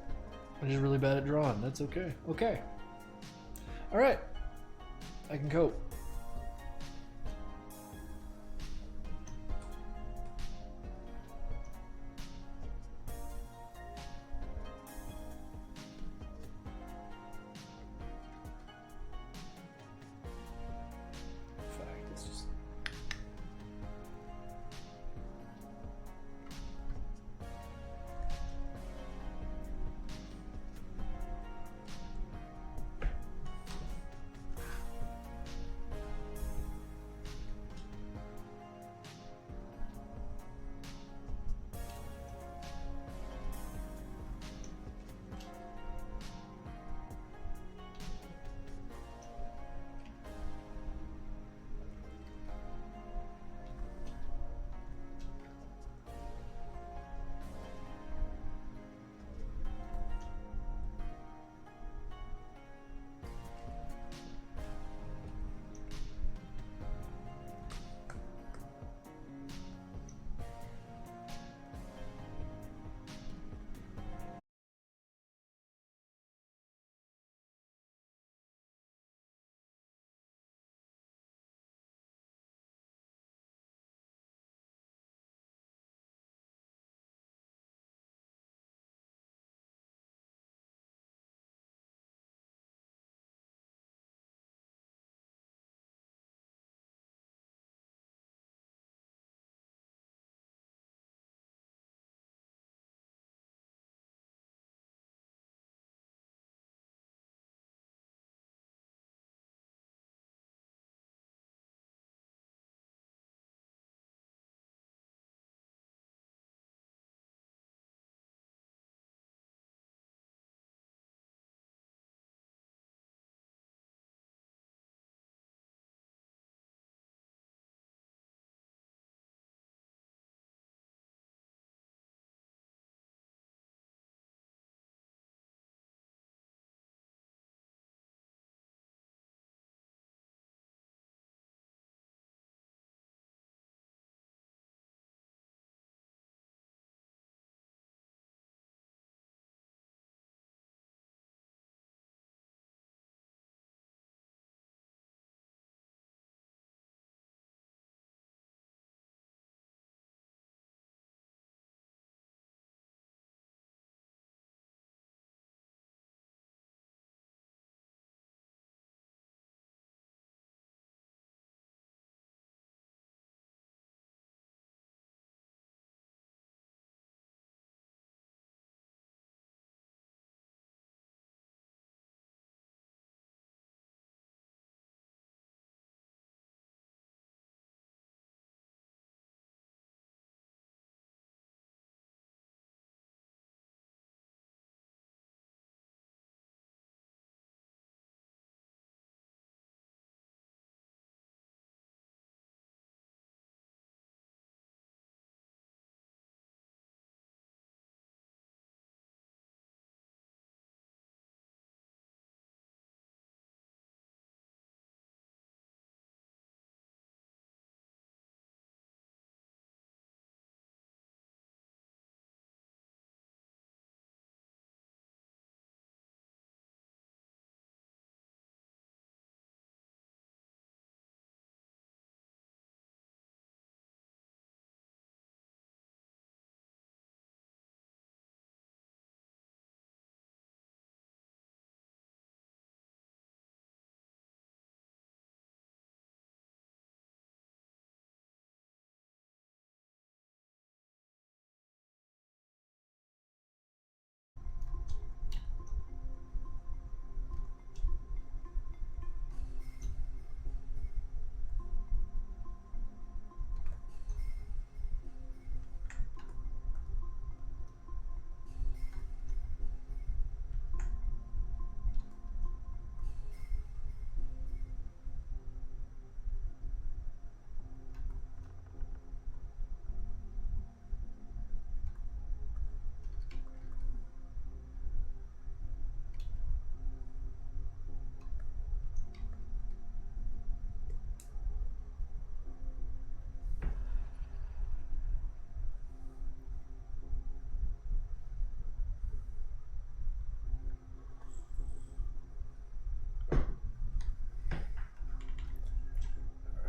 Speaker 1: I'm just really bad at drawing. That's okay. Okay. Alright. I can cope.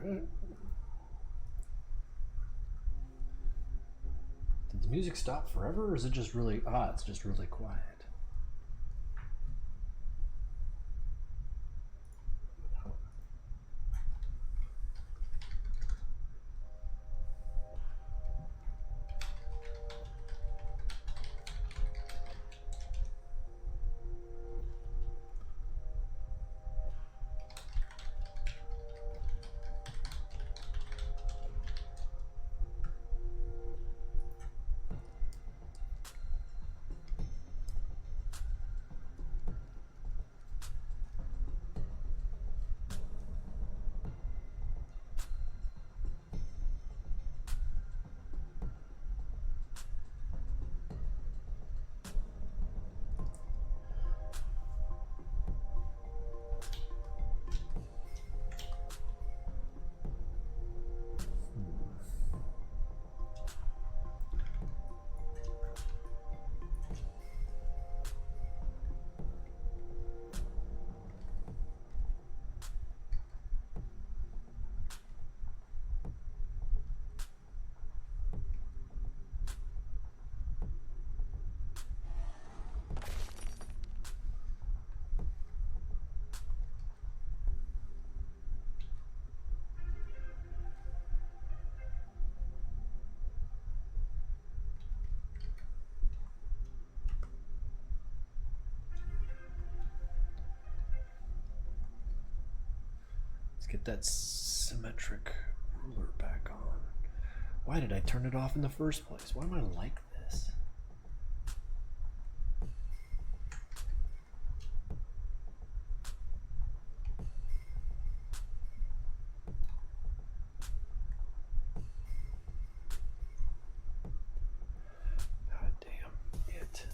Speaker 1: Did the music stop forever, or is it just really... Ah, it's just really quiet. Get that symmetric ruler back on. Why did I turn it off in the first place? Why am I like this? God damn it.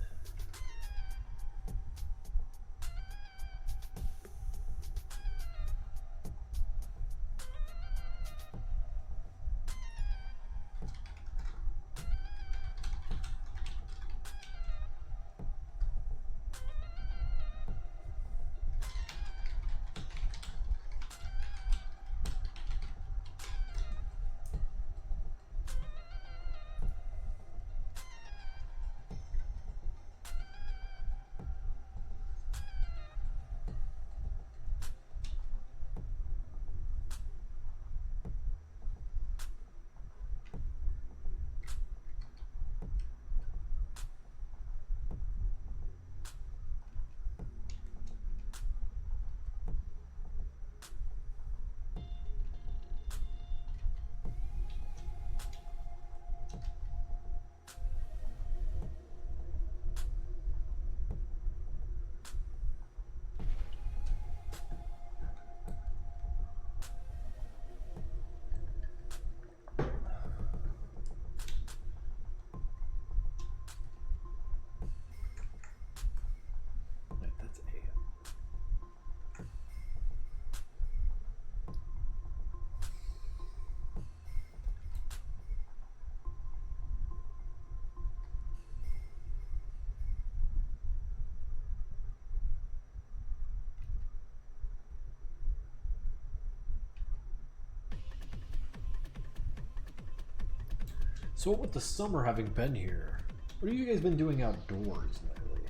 Speaker 1: So what with the summer having been here, what have you guys been doing outdoors lately?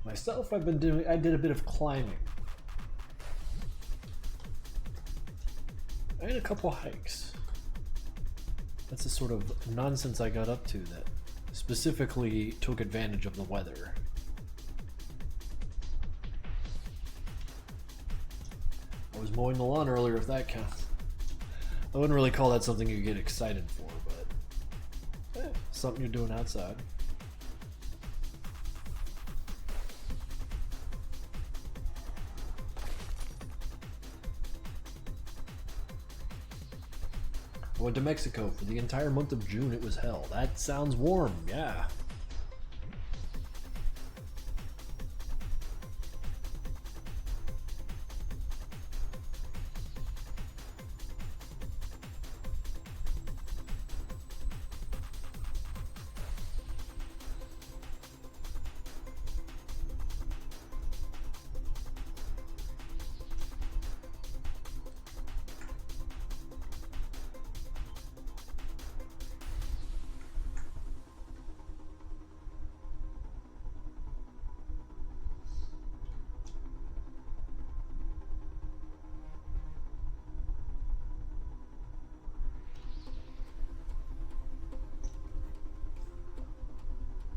Speaker 1: Myself, I did a bit of climbing. I had a couple hikes. That's the sort of nonsense I got up to that specifically took advantage of the weather. I was mowing the lawn earlier, if that counts. I wouldn't really call that something you get excited for, but something you're doing outside. I went to Mexico for the entire month of June. It was hell. That sounds warm, yeah.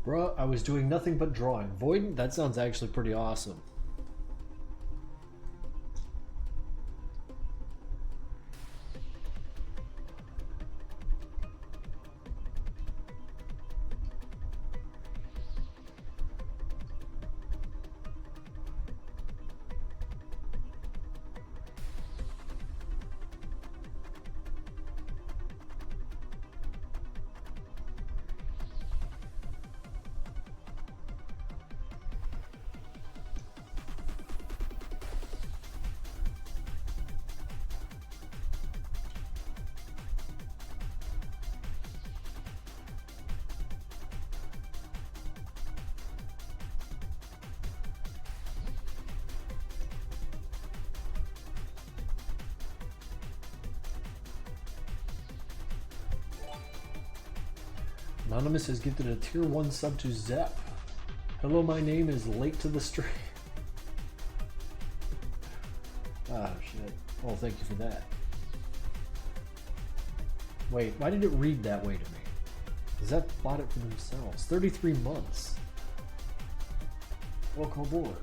Speaker 1: Bruh, I was doing nothing but drawing. Void? That sounds actually pretty awesome. Anonymous has gifted a tier 1 sub to Zep. Hello, my name is late to the stream. Oh shit. Well, thank you for that. Wait, why did it read that way to me? Zep bought it for themselves. 33 months. Welcome aboard.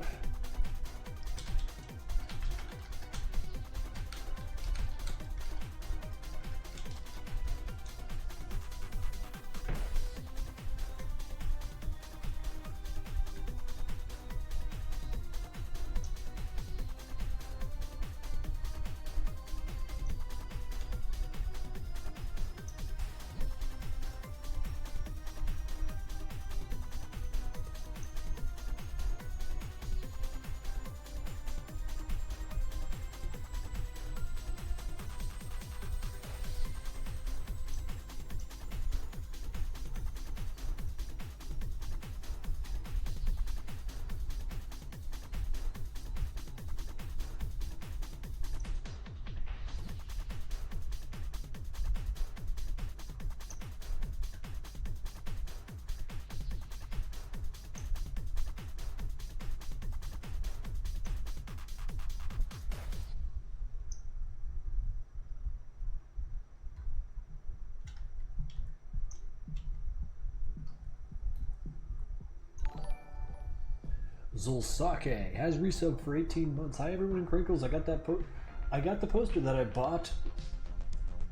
Speaker 1: Zulsake has resubbed for 18 months. Hi everyone in Krinkels. I got the poster that I bought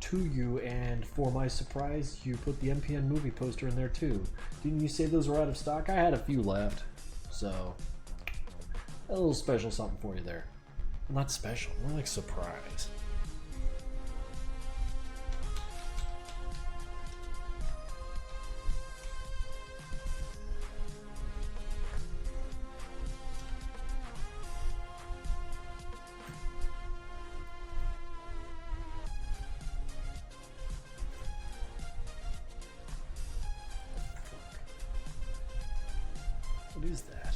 Speaker 1: to you, and for my surprise, you put the MPN movie poster in there too. Didn't you say those were out of stock? I had a few left, so a little special something for you there. Not special, more like surprise. What is that?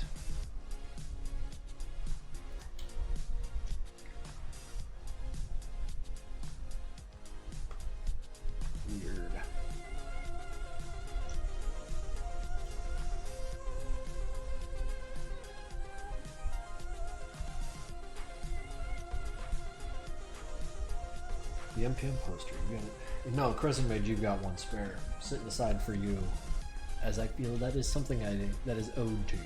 Speaker 1: Weird. The MPM poster, you got it. No, Crescent Mage, you've got one spare. Sitting aside for you, as I feel that is something that is owed to you.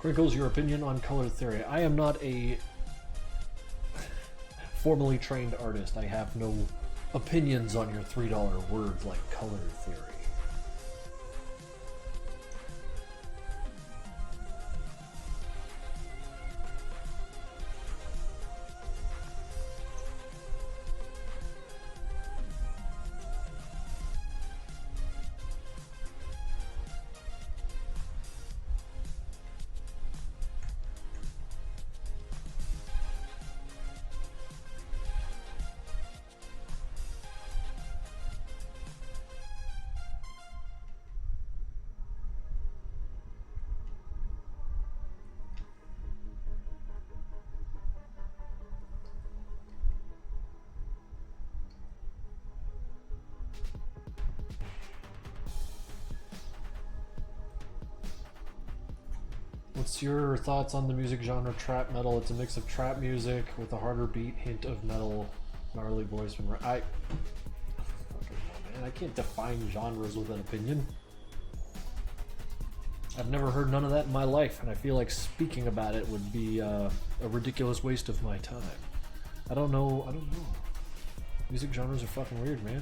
Speaker 1: Krinkels, your opinion on color theory. I am not a formally trained artist. I have no opinions on your $3 words like color theory. What's your thoughts on the music genre trap metal? It's a mix of trap music with a harder beat, hint of metal, gnarly voice. Man, I can't define genres with an opinion. I've never heard none of that in my life, and I feel like speaking about it would be a ridiculous waste of my time. I don't know. Music genres are fucking weird, man.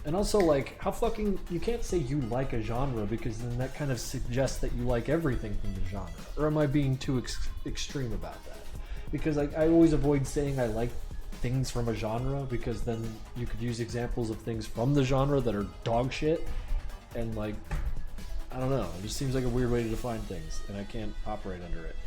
Speaker 1: And also, like, how fucking... You can't say you like a genre, because then that kind of suggests that you like everything from the genre. Or am I being too extreme about that? Because I always avoid saying I like things from a genre, because then you could use examples of things from the genre that are dog shit. And, like, I don't know. It just seems like a weird way to define things, and I can't operate under it.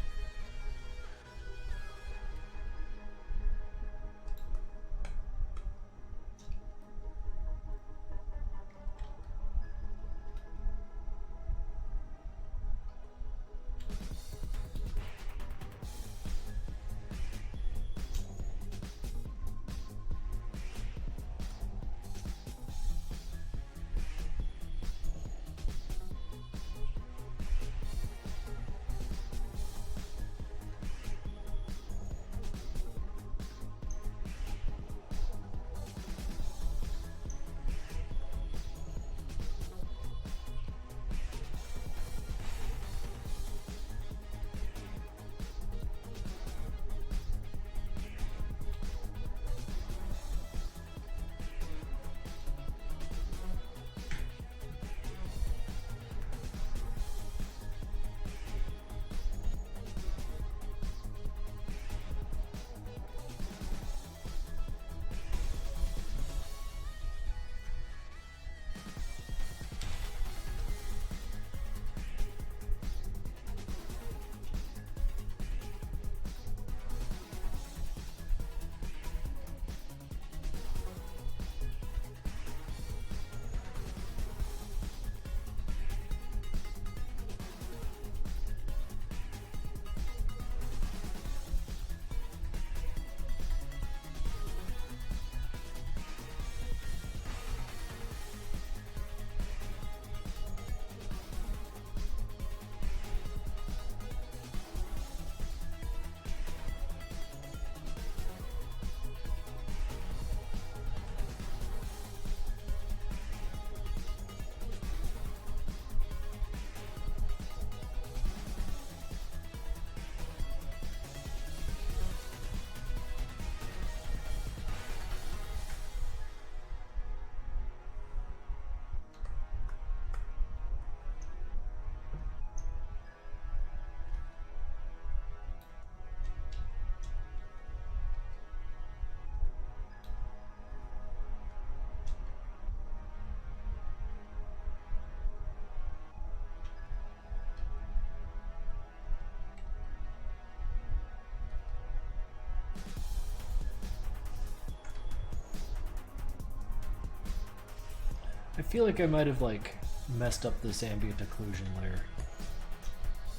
Speaker 1: I feel like I might have, like, messed up this ambient occlusion layer.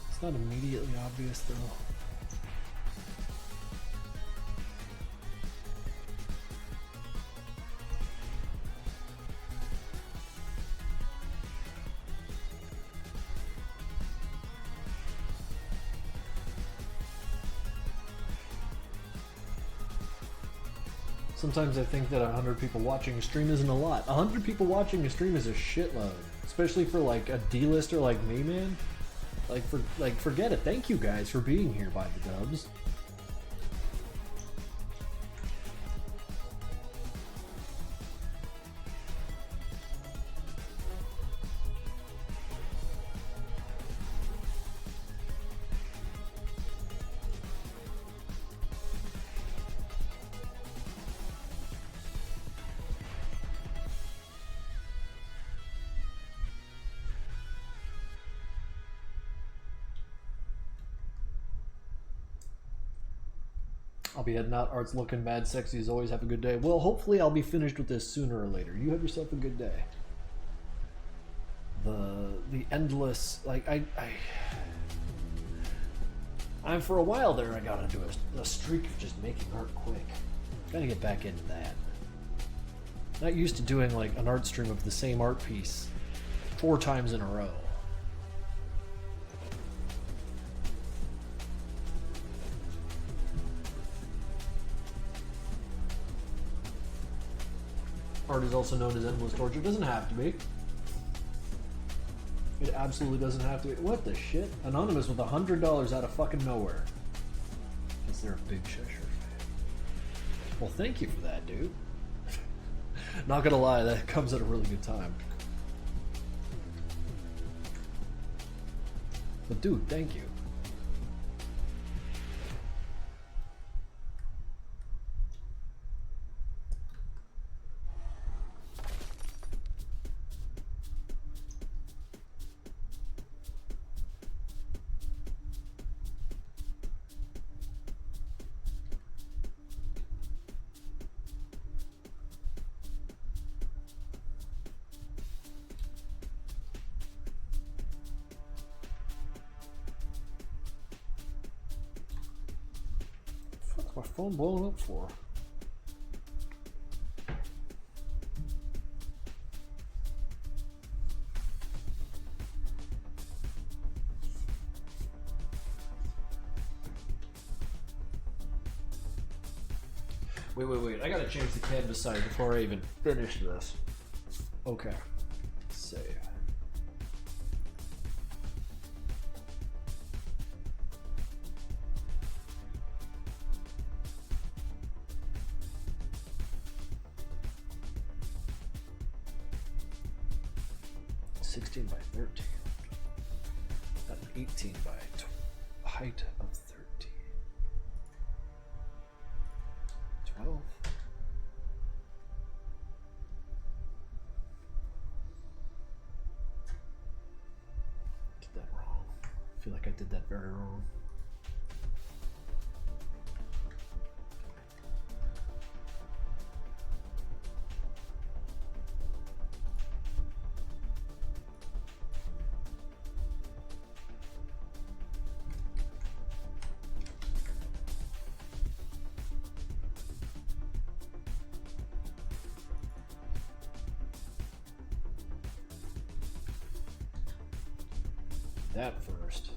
Speaker 1: It's not immediately obvious, though. Sometimes I think that 100 people watching a stream isn't a lot. 100 people watching a stream is a shitload. Especially for, like, a D-lister like me, man. Forget it. Thank you guys for being here, by the dubs. I'll be heading out. Art's looking mad sexy as always. Have a good day. Well, hopefully I'll be finished with this sooner or later. You have yourself a good day. The endless, like, I'm for a while there, I got into a streak of just making art quick. Gotta get back into that. Not used to doing, like, an art stream of the same art piece 4 times in a row. part is also known as endless torture. It doesn't have to be. It absolutely doesn't have to be. What the shit? Anonymous with $100 out of fucking nowhere. Guess they're a big Cheshire fan. Well, thank you for that, dude. Not gonna lie, that comes at a really good time. But dude, thank you. What's my phone blowing up for? Wait. I gotta change the canvas size before I even finish this. Okay. Save. $16 by 13. Got an 18 by height of 13. 12. Did that wrong. I feel like I did that very wrong. That first.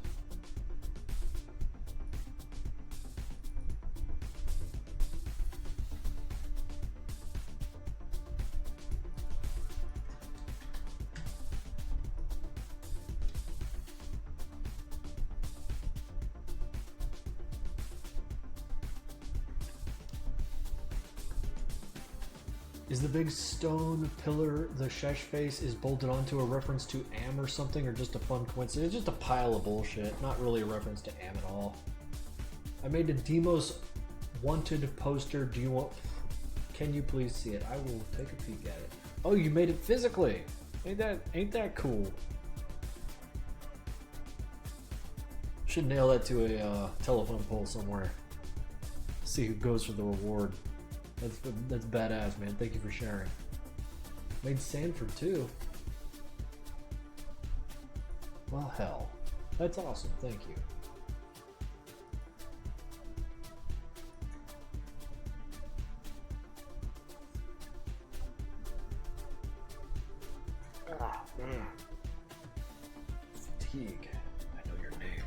Speaker 1: Is the big stone pillar the Shesh face is bolted onto a reference to Am or something, or just a fun coincidence? It's just a pile of bullshit, not really a reference to Am at all. I made a Demos wanted poster. Do you want... Can you please see it? I will take a peek at it. Oh, you made it physically! Ain't that cool? Should nail that to a telephone pole somewhere. See who goes for the reward. That's badass, man. Thank you for sharing. Made Sanford too. Well, hell. That's awesome. Thank you. Ah, man. Fatigue. I know your name.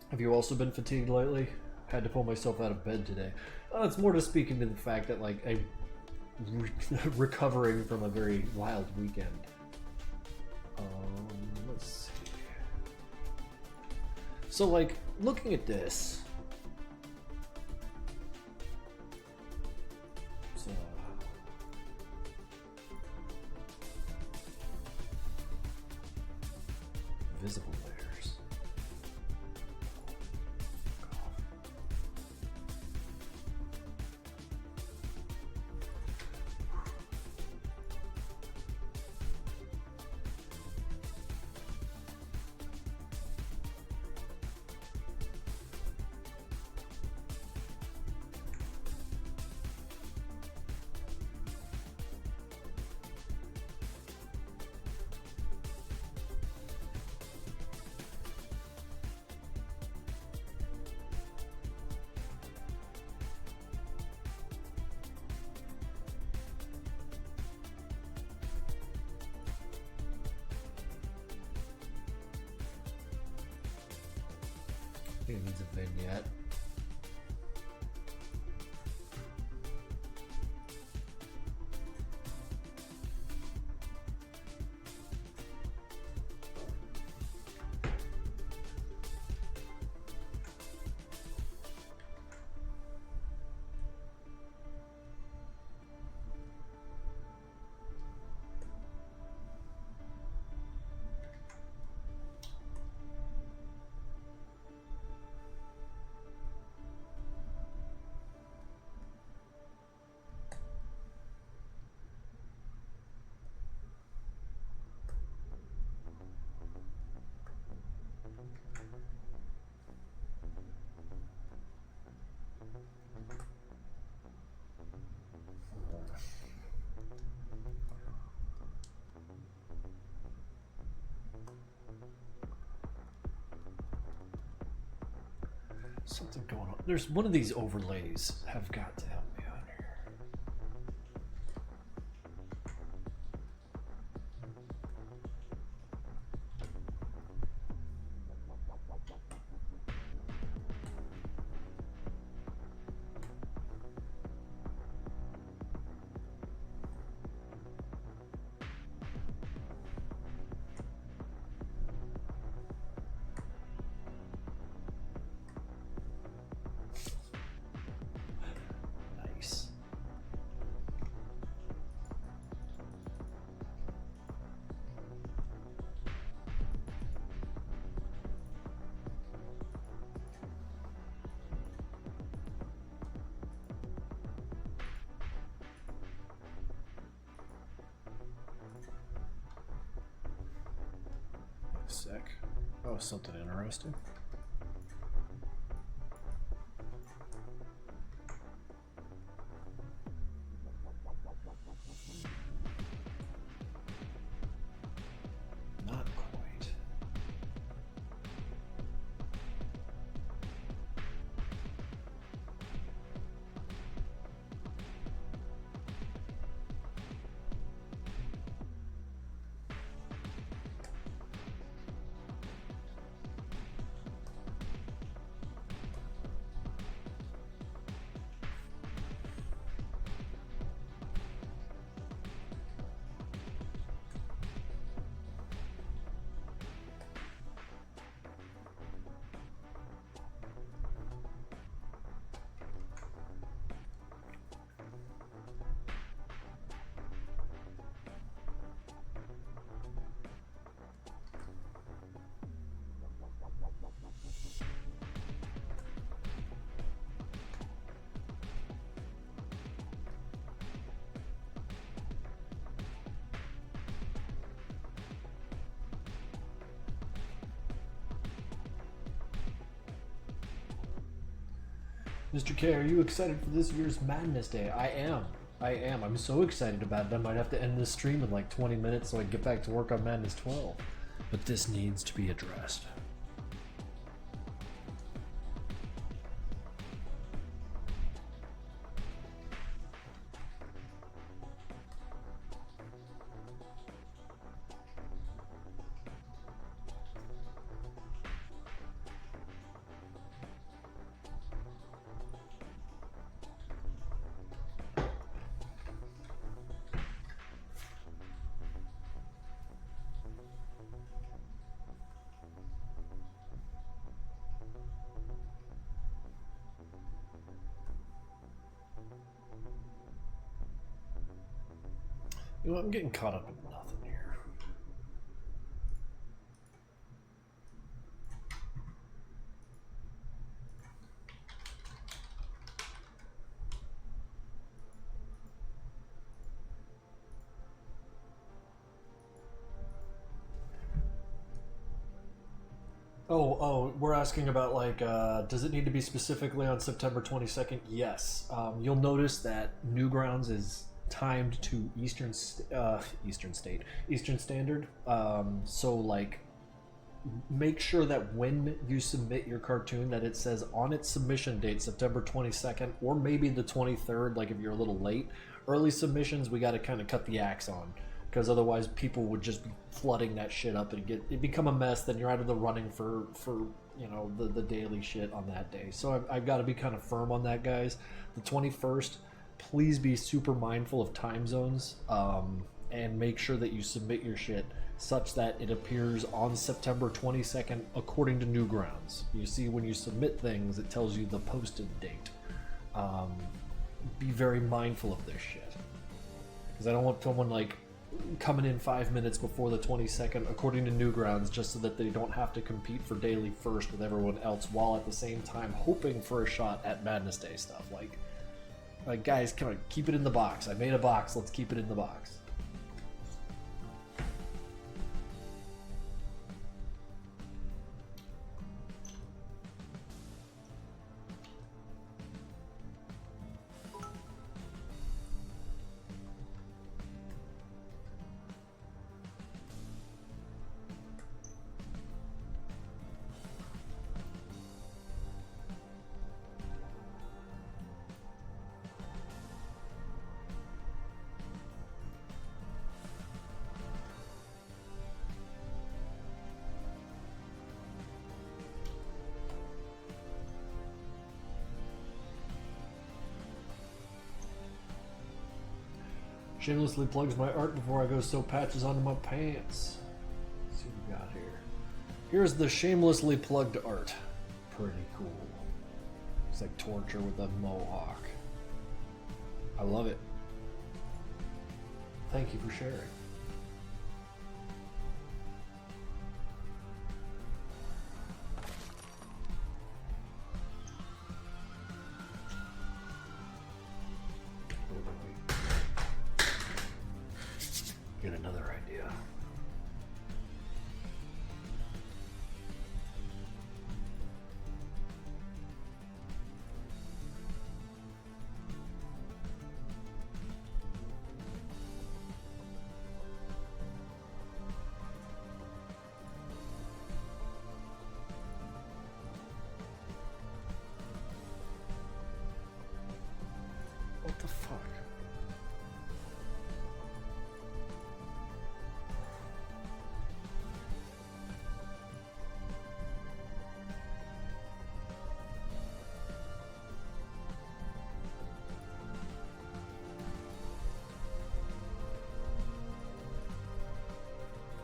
Speaker 1: Have you also been fatigued lately? Had to pull myself out of bed today. It's more to speaking to the fact that, like, I'm recovering from a very wild weekend. Let's see. So, like, looking at this. So, visible layers. think it needs a vignette. Something going on. There's one of these overlays have got to help me out here. Sec. Oh, something interesting. Not quite. Mr. K, are you excited for this year's Madness Day? I am. I'm so excited about it. I might have to end this stream in like 20 minutes so I can get back to work on Madness 12. But this needs to be addressed. You know, I'm getting caught up in nothing here. Oh, we're asking about like, does it need to be specifically on September 22nd? Yes. You'll notice that Newgrounds is timed to Eastern Standard. So like, make sure that when you submit your cartoon that it says on its submission date September 22nd or maybe the 23rd, like if you're a little late. Early submissions we got to kind of cut the axe on, because otherwise people would just be flooding that shit up and it'd become a mess. Then you're out of the running for you know, the daily shit on that day. So I've got to be kind of firm on that, guys. The 21st, please be super mindful of time zones, and make sure that you submit your shit such that it appears on September 22nd according to Newgrounds. You see, when you submit things, it tells you the posted date. Be very mindful of this shit, because I don't want someone like coming in 5 minutes before the 22nd according to Newgrounds just so that they don't have to compete for daily first with everyone else while at the same time hoping for a shot at Madness Day stuff. Like guys, come on, keep it in the box. I made a box, let's keep it in the box. Shamelessly plugs my art before I go sew patches onto my pants. Let's see what we got here. Here's the shamelessly plugged art. Pretty cool. It's like torture with a mohawk. I love it. Thank you for sharing. Get another idea. What the fuck?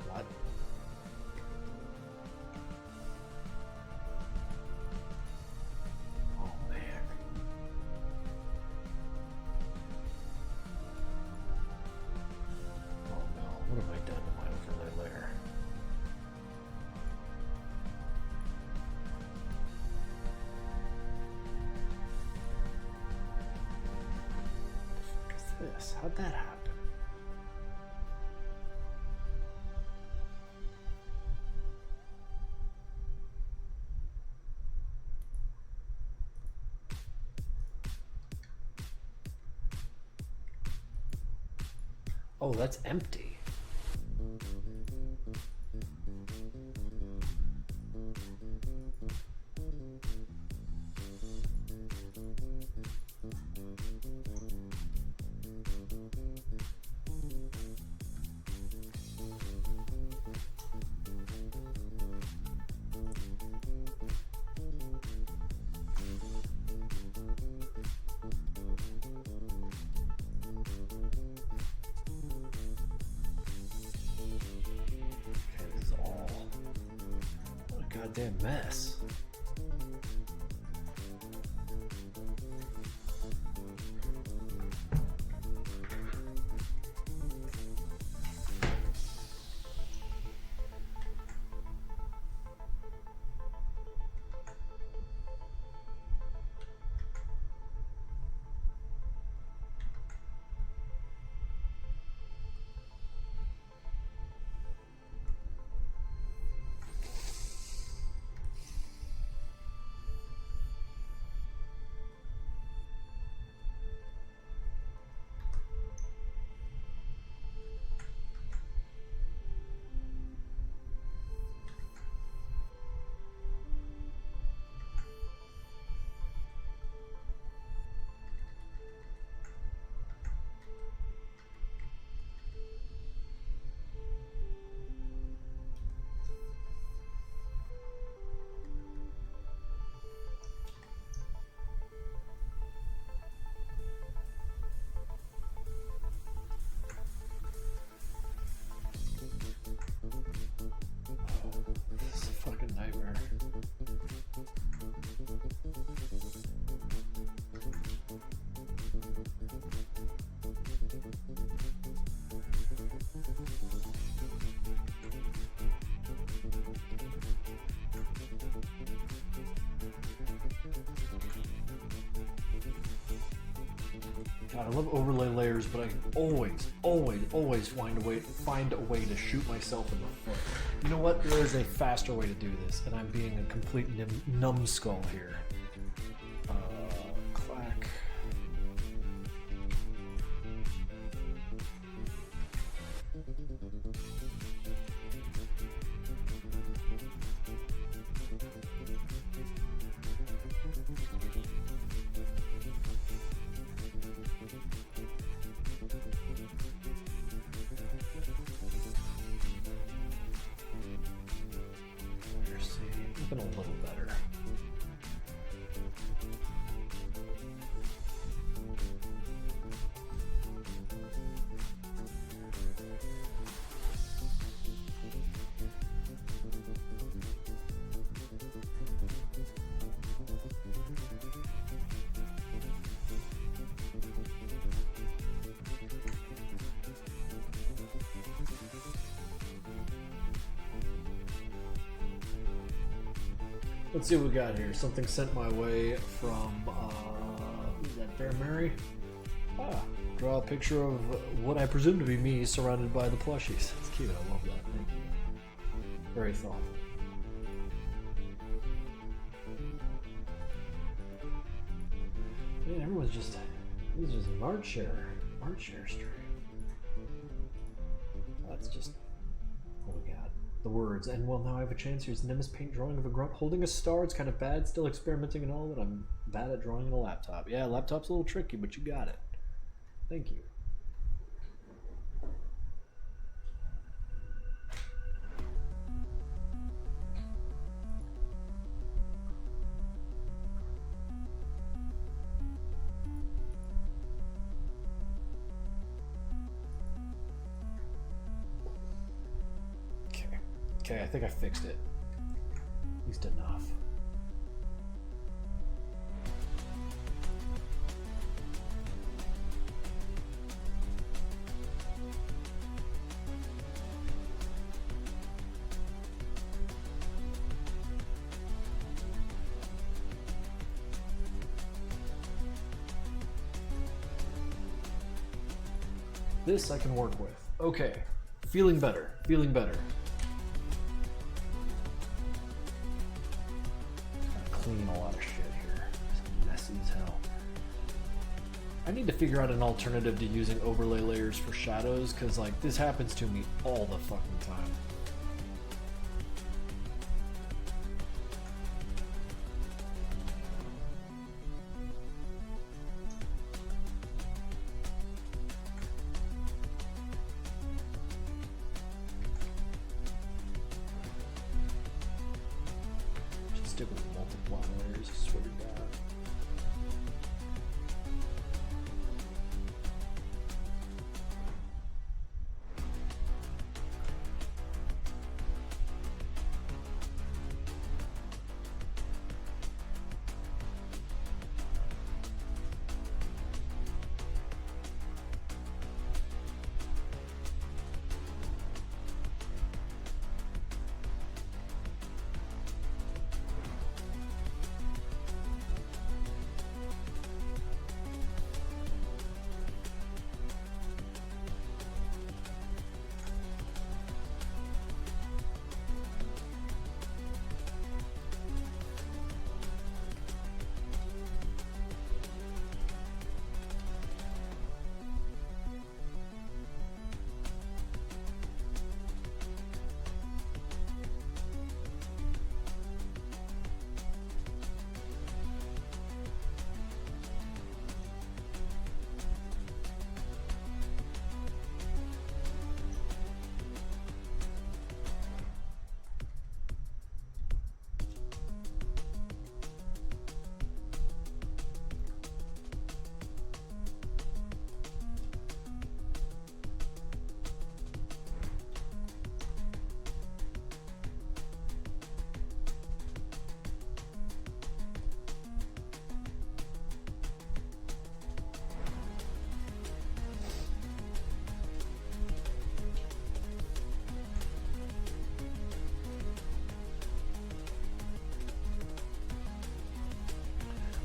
Speaker 1: What? Oh man. Oh no, what have I done to my overlay layer? What the fuck is this? How'd that happen? Oh, that's empty. Goddamn mess. God, I love overlay layers, but I can always find a way to shoot myself in the foot. You know what? There is a faster way to do this, and I'm being a complete numbskull here. Clack. Looking a little better. Let's see what we got here. Something sent my way from, who's that, Bear Mary? Draw a picture of what I presume to be me surrounded by the plushies. It's cute, I love that. Thank you. Very thoughtful. Man, everyone's just, this is just an art share stream. That's just, what we got. The words, and well, now I have a chance. Here's the Nimbus paint drawing of a grunt holding a star. It's kind of bad, still experimenting and all, but I'm bad at drawing on a laptop. Yeah, laptop's a little tricky, but you got it. Thank you. Okay, I think I fixed it. At least enough. This I can work with. Okay, feeling better, feeling better. Clean a lot of shit here. It's messy as hell. I need to figure out an alternative to using overlay layers for shadows, because like this happens to me all the fucking time. Stick with multiply layers, I swear to God.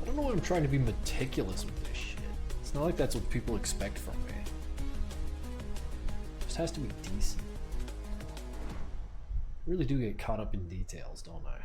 Speaker 1: I don't know why I'm trying to be meticulous with this shit. It's It's not like that's what people expect from me. It just has to be decent. I really do get caught up in details, don't I?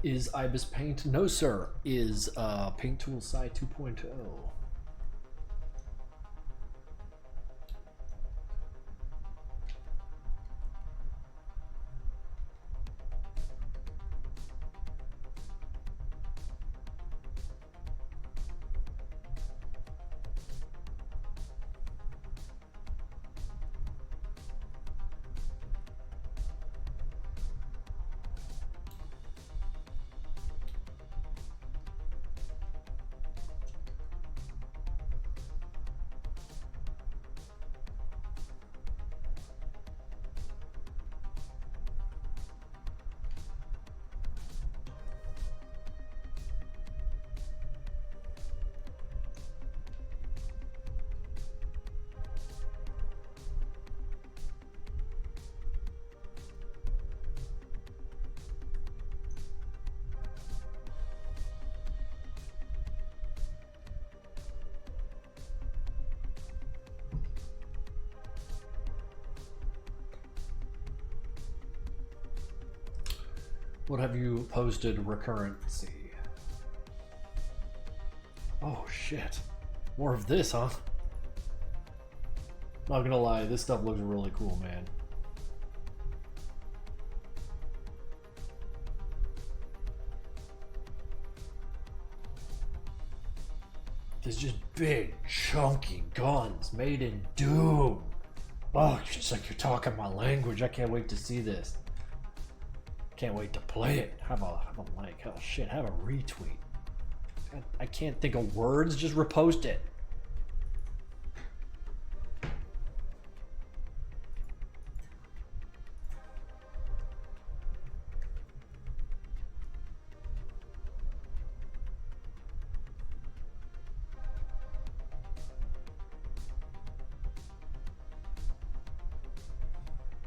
Speaker 1: Is Ibis Paint? No, sir. Is Paint Tool Sci 2.0. What have you posted recurrency? Oh shit. More of this, huh? Not gonna lie, this stuff looks really cool, man. There's just big, chunky guns made in Doom. Oh, it's like you're talking my language. I can't wait to see this. Can't wait to play it. Have a like. Oh shit, have a retweet. I can't think of words, just repost it.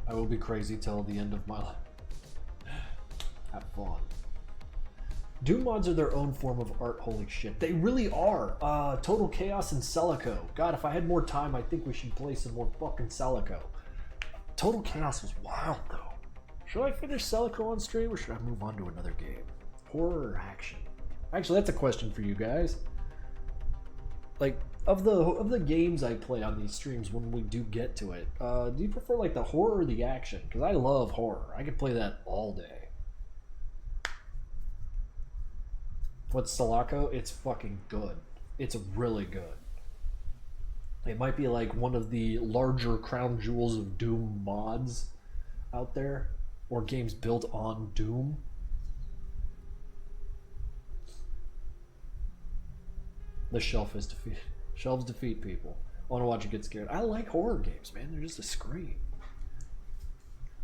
Speaker 1: I will be crazy till the end of my life. Have fun. Doom mods are their own form of art. Holy shit, they really are. Total Chaos and Celico. God, if I had more time, I think we should play some more fucking Celico. Total Chaos was wild though. Should I finish Celico on stream or should I move on to another game? Horror or action? Actually, that's a question for you guys. Like, of the games I play on these streams when we do get to it, do you prefer like the horror or the action? Because I love horror. I could play that all day. What's Sulaco? It's fucking good. It's really good. It might be like one of the larger crown jewels of Doom mods out there, or games built on Doom. The shelf is defeated. Shelves defeat people. I want to watch you get scared. I like horror games, man. They're just a scream.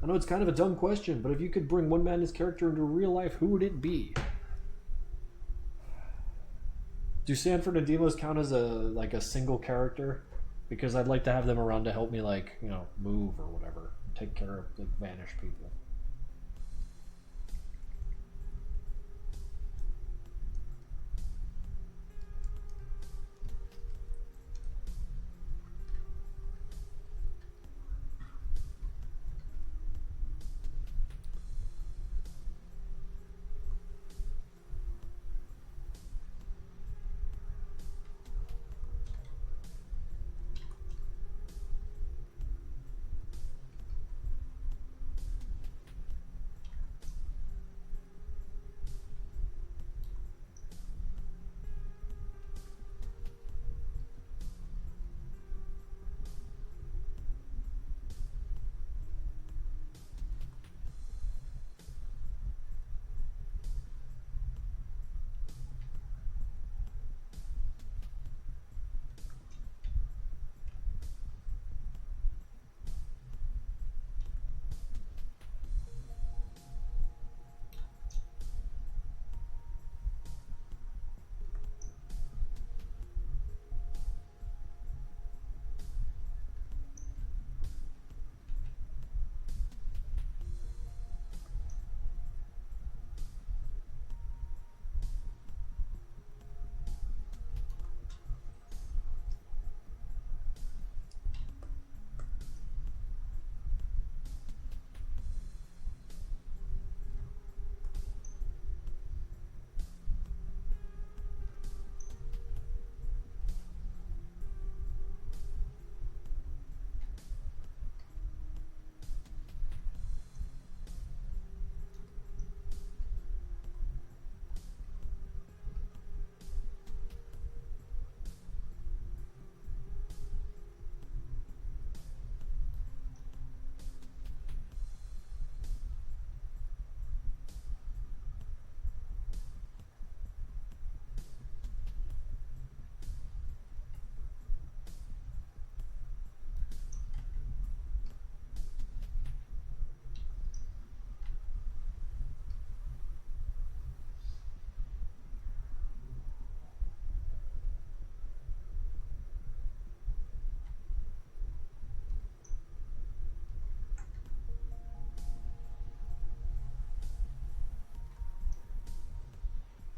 Speaker 1: I know it's kind of a dumb question, but if you could bring one Madness character into real life, who would it be? Do Sanford and Delos count as a single character? Because I'd like to have them around to help me, like, you know, move or whatever, take care of like vanished people.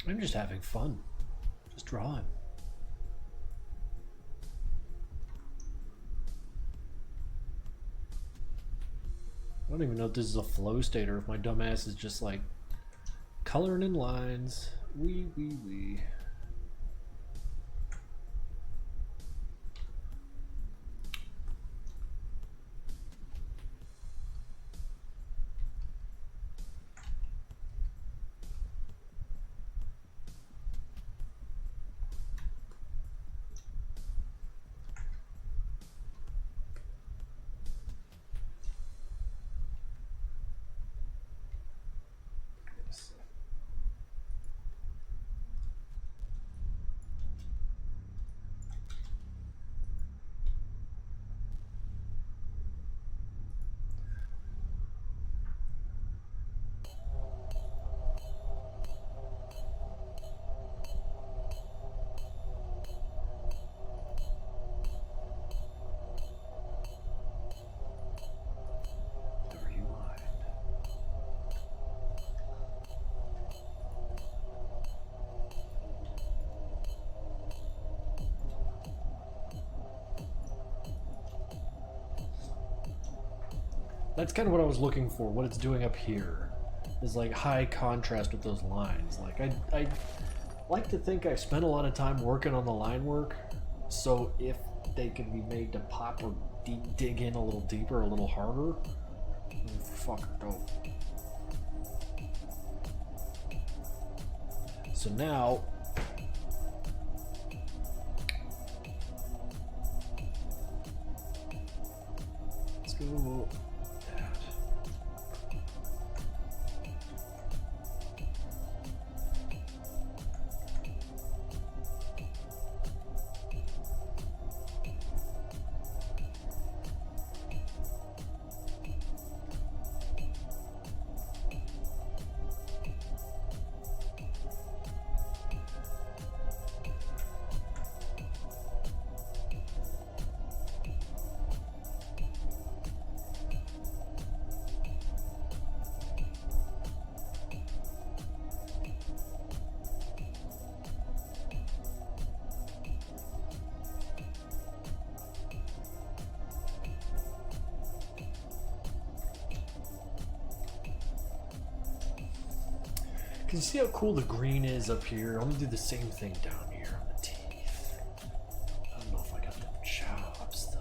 Speaker 1: I'm just having fun. Just drawing. I don't even know if this is a flow state or if my dumb ass is just like coloring in lines. Wee. That's kind of what I was looking for. What it's doing up here is like high contrast with those lines. Like I like to think I spent a lot of time working on the line work, so if they can be made to pop or dig in a little deeper, a little harder, fucking dope. So now, let's go that. Can you see how cool the green is up here? I'm gonna do the same thing down here on the teeth. I don't know if I got them chops though.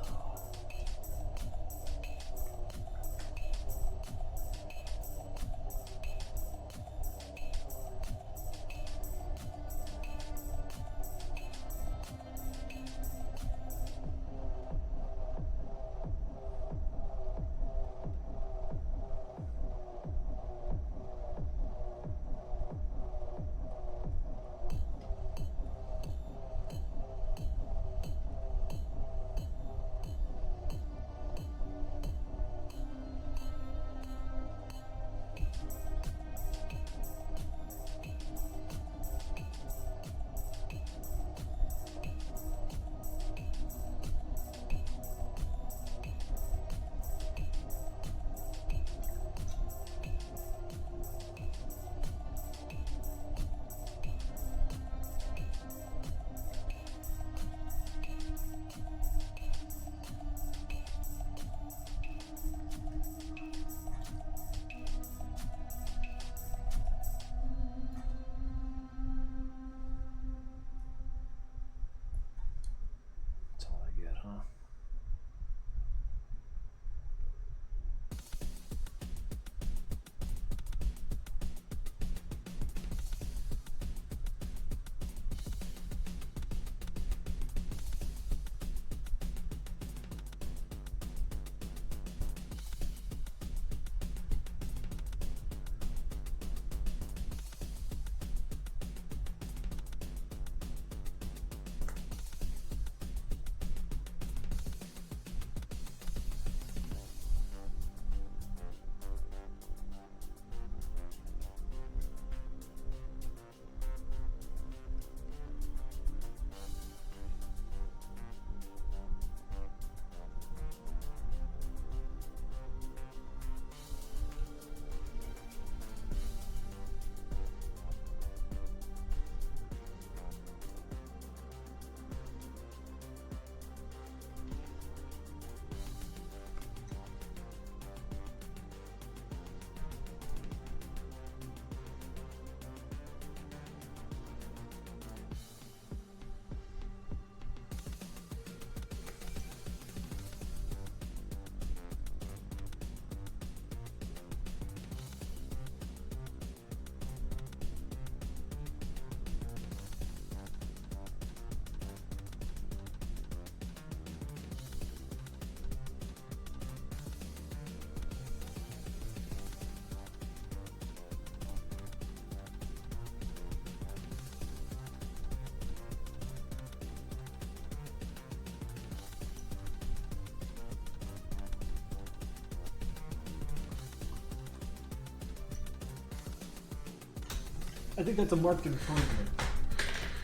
Speaker 1: I think that's a marked improvement.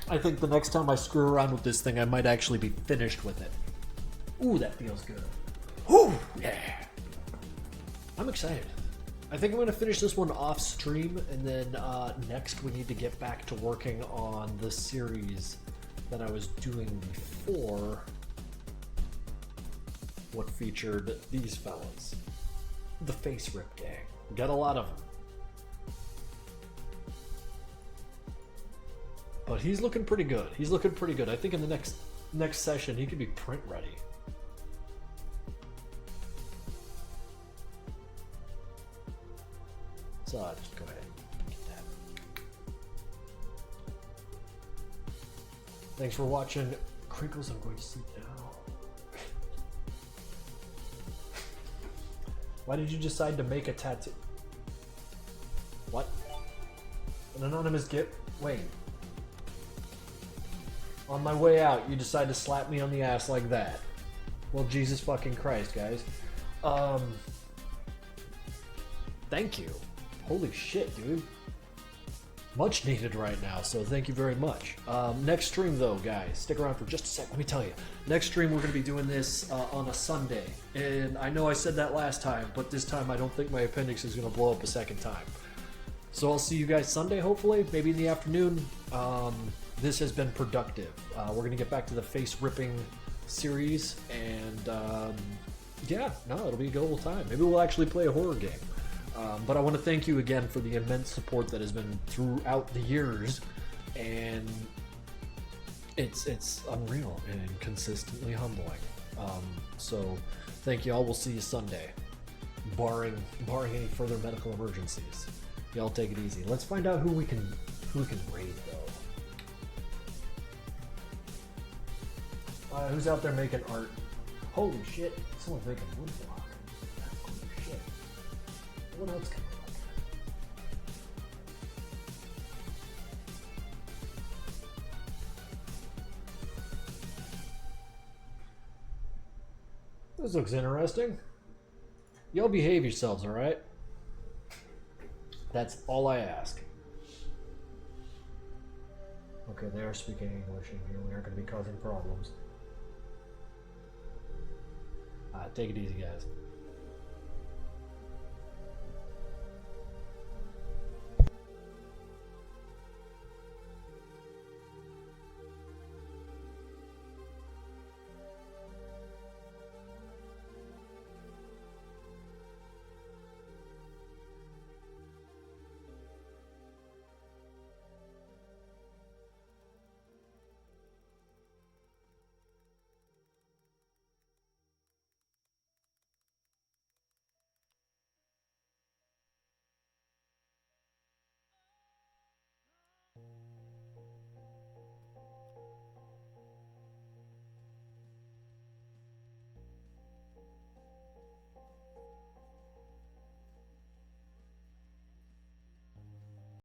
Speaker 1: I think the next time I screw around with this thing, I might actually be finished with it. Ooh, that feels good. Ooh, yeah. I'm excited. I think I'm going to finish this one off stream, and then next we need to get back to working on the series that I was doing before, what featured these fellas. The Face Rip Gang. Got a lot of them. But he's looking pretty good. He's looking pretty good. I think in the next session he could be print ready. So I'll just go ahead and get that. Thanks for watching. Krinkels, I'm going to sleep now. Why did you decide to make a tattoo? What? An anonymous gift? Wait. On my way out, you decide to slap me on the ass like that. Well, Jesus fucking Christ, guys. Thank you. Holy shit, dude. Much needed right now, so thank you very much. Next stream, though, guys, stick around for just a sec. Let me tell you. Next stream, we're going to be doing this on a Sunday. And I know I said that last time, but this time I don't think my appendix is going to blow up a second time. So I'll see you guys Sunday, hopefully, maybe in the afternoon. This has been productive. We're going to get back to the face-ripping series, and yeah, no, it'll be a good old time. Maybe we'll actually play a horror game. But I want to thank you again for the immense support that has been throughout the years, and it's unreal and consistently humbling. So thank you all. We'll see you Sunday, barring any further medical emergencies. Y'all take it easy. Let's find out who we can raid though. Who's out there making art? Holy shit! Someone's making woodblock. Holy shit! What else can I look? This looks interesting. Y'all behave yourselves, alright? That's all I ask. Okay, they are speaking English in here. We aren't going to be causing problems. Take it easy, guys.